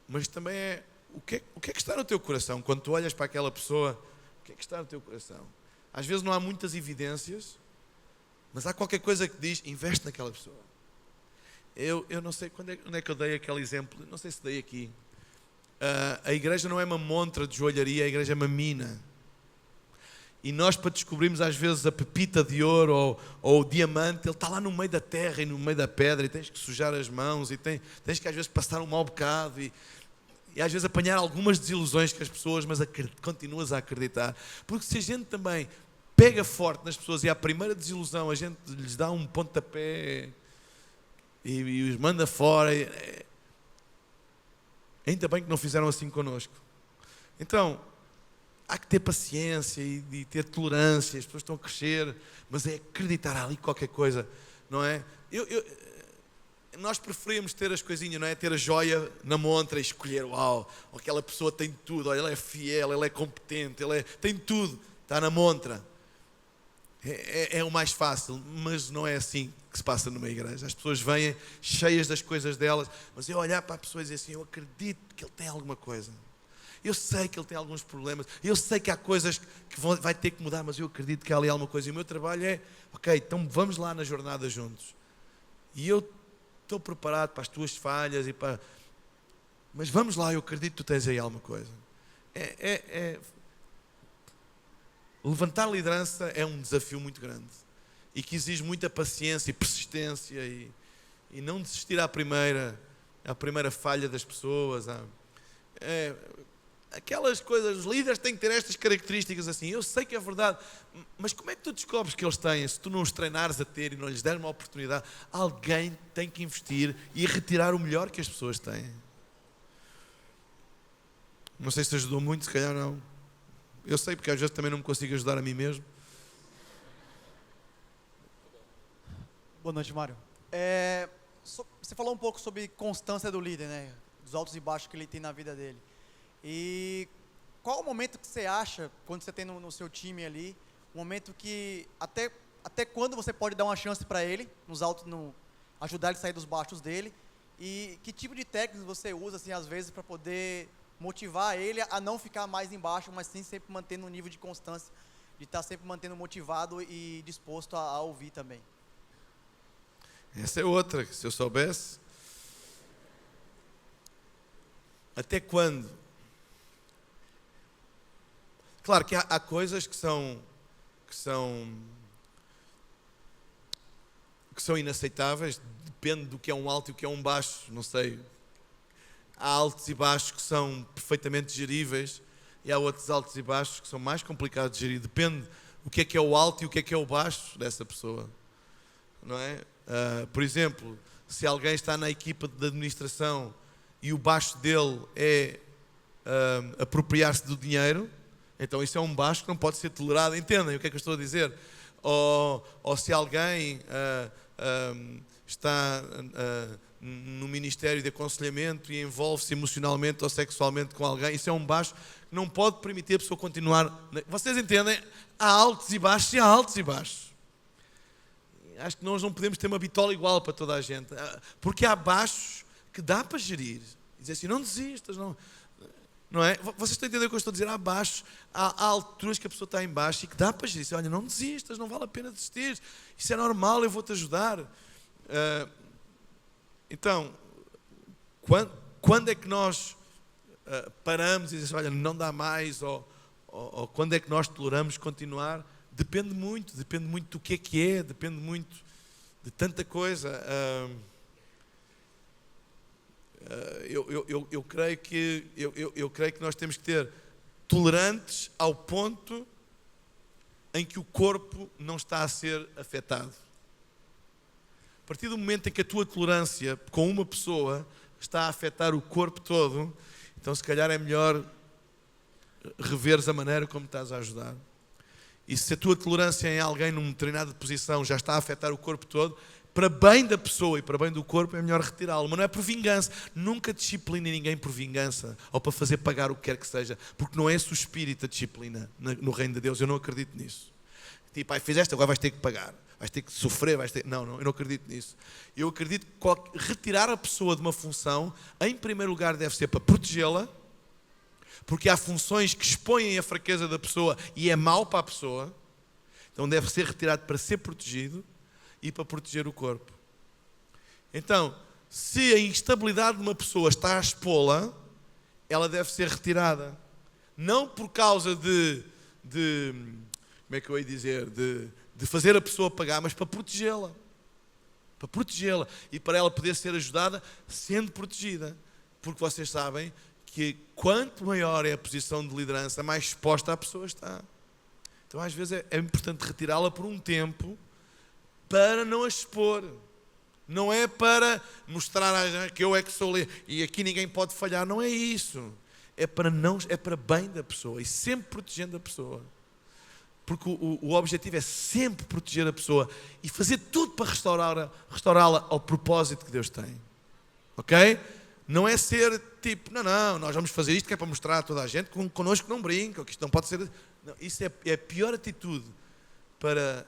mas também é o que é que está no teu coração quando tu olhas para aquela pessoa. O que é que está no teu coração? Às vezes não há muitas evidências, mas há qualquer coisa que diz: investe naquela pessoa. Eu não sei onde é que eu dei aquele exemplo, não sei se dei aqui. A igreja não é uma montra de joalharia, a igreja é uma mina. E nós, para descobrirmos às vezes a pepita de ouro ou o diamante, ele está lá no meio da terra e no meio da pedra, e tens que sujar as mãos, e tens que às vezes passar um mau bocado, e às vezes apanhar algumas desilusões com as pessoas, mas continuas a acreditar. Porque se a gente também pega forte nas pessoas e à primeira desilusão a gente lhes dá um pontapé e os manda fora, ainda bem que não fizeram assim connosco. Então, há que ter paciência e ter tolerância. As pessoas estão a crescer, mas é acreditar ali qualquer coisa, não é? Nós preferimos ter as coisinhas, não é? Ter a joia na montra e escolher, uau, aquela pessoa tem tudo, olha, ela é fiel, ela é competente, tem tudo, está na montra. É o mais fácil, mas não é assim que se passa numa igreja. As pessoas vêm cheias das coisas delas, mas eu olhar para a pessoa e dizer assim: eu acredito que ele tem alguma coisa. Eu sei que ele tem alguns problemas, eu sei que há coisas que vai ter que mudar, mas eu acredito que há ali alguma coisa. E o meu trabalho é: ok, então vamos lá na jornada juntos. E eu estou preparado para as tuas falhas, mas vamos lá, eu acredito que tu tens aí alguma coisa. Levantar liderança é um desafio muito grande e que exige muita paciência e persistência e não desistir à primeira falha das pessoas. Aquelas coisas, os líderes têm que ter estas características assim. Eu sei que é verdade, mas como é que tu descobres que eles têm? Se tu não os treinares a ter e não lhes der uma oportunidade, alguém tem que investir e retirar o melhor que as pessoas têm. Não sei se te ajudou muito, se calhar não. Eu sei, porque às vezes também não me consigo ajudar a mim mesmo. Boa noite, Mário. Você falou um pouco sobre constância do líder, né? Dos altos e baixos que ele tem na vida dele. E qual o momento que você acha, quando você tem no seu time ali, um momento que até quando você pode dar uma chance para ele, ajudar ele a sair dos baixos dele, e que tipo de técnicas você usa, assim, às vezes, para poder motivar ele a não ficar mais embaixo, mas sim sempre mantendo um nível de constância, de estar sempre mantendo motivado e disposto a ouvir também. Essa é outra, que se eu soubesse. Até quando? Claro que há coisas que são inaceitáveis, depende do que é um alto e o que é um baixo, não sei. Há altos e baixos que são perfeitamente geríveis e há outros altos e baixos que são mais complicados de gerir. Depende o que é o alto e o que é o baixo dessa pessoa, não é? Por exemplo, se alguém está na equipa de administração e o baixo dele é apropriar-se do dinheiro, então isso é um baixo que não pode ser tolerado. Entendem o que é que eu estou a dizer? Ou se alguém está no Ministério de Aconselhamento e envolve-se emocionalmente ou sexualmente com alguém, isso é um baixo que não pode permitir a pessoa continuar. Vocês entendem? Há altos e baixos e há altos e baixos. Acho que nós não podemos ter uma bitola igual para toda a gente, porque há baixos que dá para gerir. Dizer assim: não desistas, não é? Vocês estão a entender o que eu estou a dizer? Há baixos, há alturas que a pessoa está em baixo e que dá para gerir. Olha, não desistas, não vale a pena desistir, isso é normal, eu vou-te ajudar. Então, quando é que nós paramos e dizemos: olha, não dá mais, ou quando é que nós toleramos continuar? Depende muito do que é, depende muito de tanta coisa. Eu creio que nós temos que ter tolerantes ao ponto em que o corpo não está a ser afetado. partir do momento em que a tua tolerância com uma pessoa está a afetar o corpo todo, então se calhar é melhor reveres a maneira como estás a ajudar. E se a tua tolerância em alguém numa determinada posição já está a afetar o corpo todo, para bem da pessoa e para bem do corpo é melhor retirá-lo. Mas não é por vingança. Nunca discipline ninguém por vingança ou para fazer pagar o que quer que seja, porque não é esse o espírito da disciplina no reino de Deus. Eu não acredito nisso. Tipo, fizeste, agora vais ter que pagar. Vais ter que sofrer, Não, eu não acredito nisso. Eu acredito que retirar a pessoa de uma função, em primeiro lugar, deve ser para protegê-la, porque há funções que expõem a fraqueza da pessoa e é mau para a pessoa. Então deve ser retirado para ser protegido e para proteger o corpo. Então, se a instabilidade de uma pessoa está a expô-la, ela deve ser retirada. Não por causa de como é que eu ia dizer, de fazer a pessoa pagar, mas para protegê-la. Para protegê-la e para ela poder ser ajudada sendo protegida. Porque vocês sabem que quanto maior é a posição de liderança, mais exposta a pessoa está. Então às vezes é importante retirá-la por um tempo para não a expor. Não é para mostrar que eu é que sou líder e aqui ninguém pode falhar. Não é isso. É para bem da pessoa e sempre protegendo a pessoa. Porque o objetivo é sempre proteger a pessoa e fazer tudo para restaurá-la ao propósito que Deus tem. Ok? Não é ser tipo, não, nós vamos fazer isto que é para mostrar a toda a gente, connosco não brinca, que isto não pode ser... Não, isso é a pior atitude para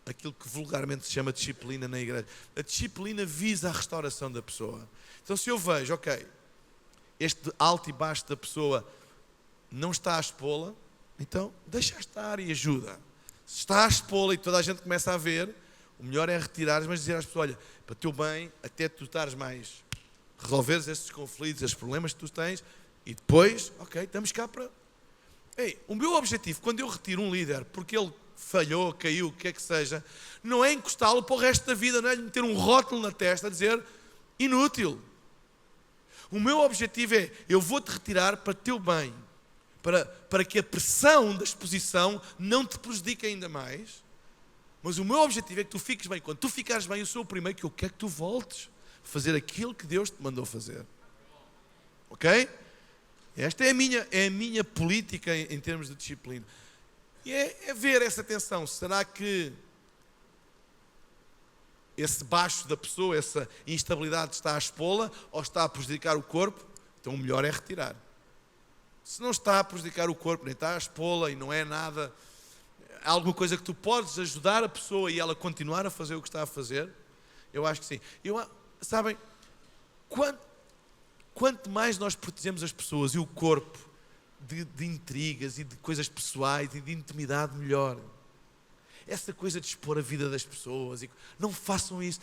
aquilo que vulgarmente se chama disciplina na igreja. A disciplina visa a restauração da pessoa. Então se eu vejo, ok, este alto e baixo da pessoa não está a expô-la, então deixa estar e ajuda. Se está a expô-la e toda a gente começa a ver, o melhor é retirares, mas dizer às pessoas, olha, para o teu bem, até tu estares mais... resolveres esses conflitos, esses problemas que tu tens, e depois, ok, estamos cá para... o meu objetivo, quando eu retiro um líder, porque ele falhou, caiu, o que é que seja, não é encostá-lo para o resto da vida, não é lhe meter um rótulo na testa a dizer, inútil. O meu objetivo é, eu vou-te retirar para teu bem, para que a pressão da exposição não te prejudique ainda mais, mas o meu objetivo é que tu fiques bem. Quando tu ficares bem, eu sou o primeiro que eu quero que tu voltes fazer aquilo que Deus te mandou fazer. Ok? Esta é a minha política em termos de disciplina. E é ver essa tensão. Será que esse baixo da pessoa, essa instabilidade está a expô-la ou está a prejudicar o corpo? Então o melhor é retirar. Se não está a prejudicar o corpo, nem está a expô-la e não é nada, alguma coisa que tu podes ajudar a pessoa e ela continuar a fazer o que está a fazer, eu acho que sim. Sabem, quanto mais nós protegemos as pessoas e o corpo de intrigas e de coisas pessoais e de intimidade, melhor. Essa coisa de expor a vida das pessoas, não façam isso.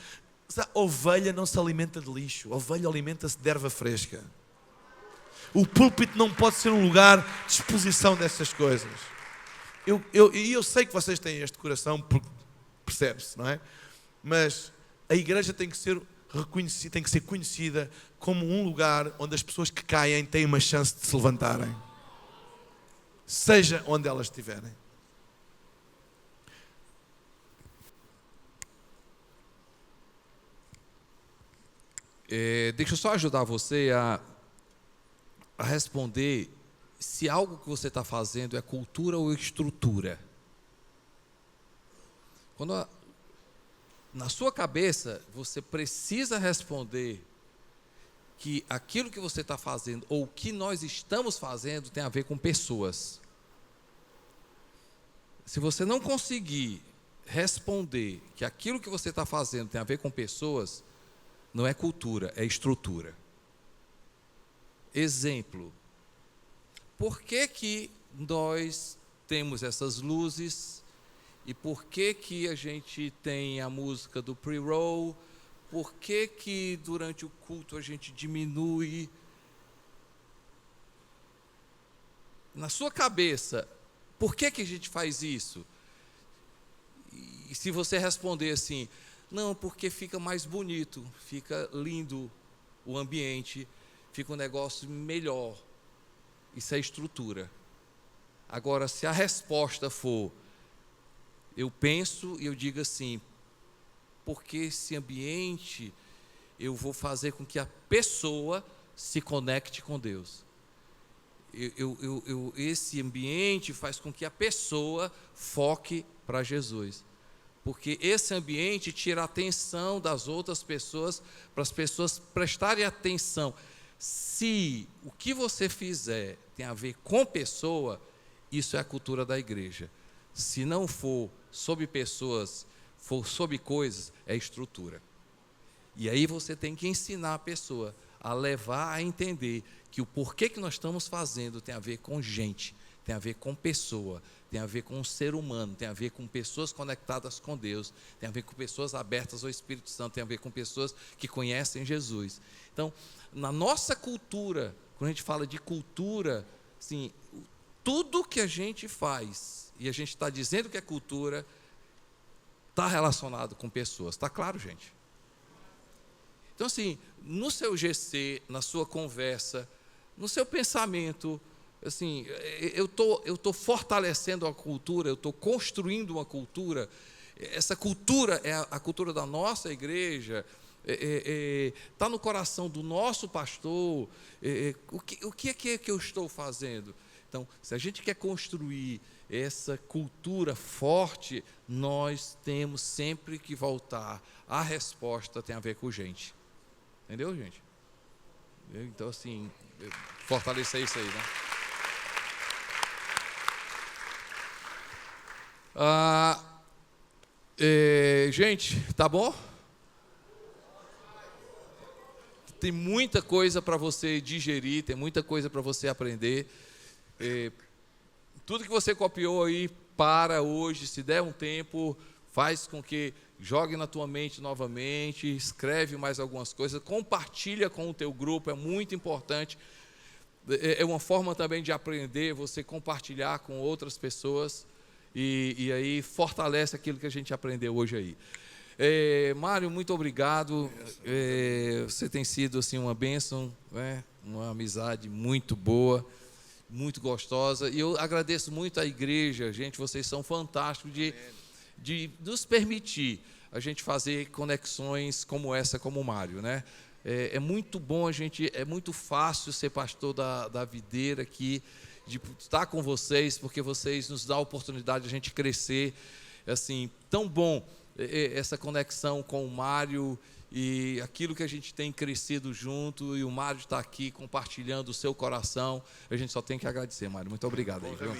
Ovelha não se alimenta de lixo, ovelha alimenta-se de erva fresca. O púlpito não pode ser um lugar de exposição dessas coisas. Eu sei que vocês têm este coração, porque percebe-se, não é? Mas a igreja tem que ser reconhecida, tem que ser conhecida como um lugar onde as pessoas que caem têm uma chance de se levantarem, seja onde elas estiverem. Deixa eu só ajudar você a responder se algo que você está fazendo é cultura ou estrutura. Quando na sua cabeça você precisa responder que aquilo que você está fazendo ou o que nós estamos fazendo tem a ver com pessoas. Se você não conseguir responder que aquilo que você está fazendo tem a ver com pessoas, não é cultura, é estrutura. Exemplo, por que nós temos essas luzes e por que a gente tem a música do pre-roll? Por que durante o culto a gente diminui? Na sua cabeça, por que a gente faz isso? E se você responder assim, não, porque fica mais bonito, fica lindo o ambiente, fica um negócio melhor. Isso é estrutura. Agora, se a resposta for, eu penso e eu digo assim, porque esse ambiente eu vou fazer com que a pessoa se conecte com Deus. Esse ambiente faz com que a pessoa foque para Jesus. Porque esse ambiente tira a atenção das outras pessoas, para as pessoas prestarem atenção. Se o que você fizer tem a ver com pessoa, isso é a cultura da igreja. Se não for sobre pessoas, for sobre coisas, é estrutura. E aí você tem que ensinar a pessoa a levar a entender que o porquê que nós estamos fazendo tem a ver com gente, tem a ver com pessoa, tem a ver com um ser humano, tem a ver com pessoas conectadas com Deus, tem a ver com pessoas abertas ao Espírito Santo, tem a ver com pessoas que conhecem Jesus. Então, na nossa cultura, quando a gente fala de cultura, assim, tudo que a gente faz, e a gente está dizendo que é cultura, está relacionado com pessoas. Está claro, gente? Então, assim, no seu GC, na sua conversa, no seu pensamento, assim, eu tô fortalecendo a cultura, eu estou construindo uma cultura. Essa cultura é a cultura da nossa igreja, está no coração do nosso pastor. O que é que eu estou fazendo? Então, se a gente quer construir essa cultura forte, nós temos sempre que voltar. A resposta tem a ver com gente. Entendeu, gente? Então, assim, fortalecer isso aí, né? Gente, tá bom? Tem muita coisa para você digerir, tem muita coisa para você aprender. Tudo que você copiou aí, para hoje, se der um tempo, faz com que jogue na tua mente novamente, escreve mais algumas coisas, compartilha com o teu grupo, é muito importante. É uma forma também de aprender, você compartilhar com outras pessoas e aí fortalece aquilo que a gente aprendeu hoje aí. Mário, muito obrigado. Você tem sido assim uma bênção, né? Uma amizade muito boa, muito gostosa. E eu agradeço muito à igreja, gente, vocês são fantásticos de nos permitir a gente fazer conexões como essa, como o Mário, né? É muito bom é muito fácil ser pastor da videira aqui, de estar com vocês, porque vocês nos dão a oportunidade de a gente crescer, assim, tão bom essa conexão com o Mário e aquilo que a gente tem crescido junto, e o Mário está aqui compartilhando o seu coração. A gente só tem que agradecer, Mário. Muito obrigado aí, viu?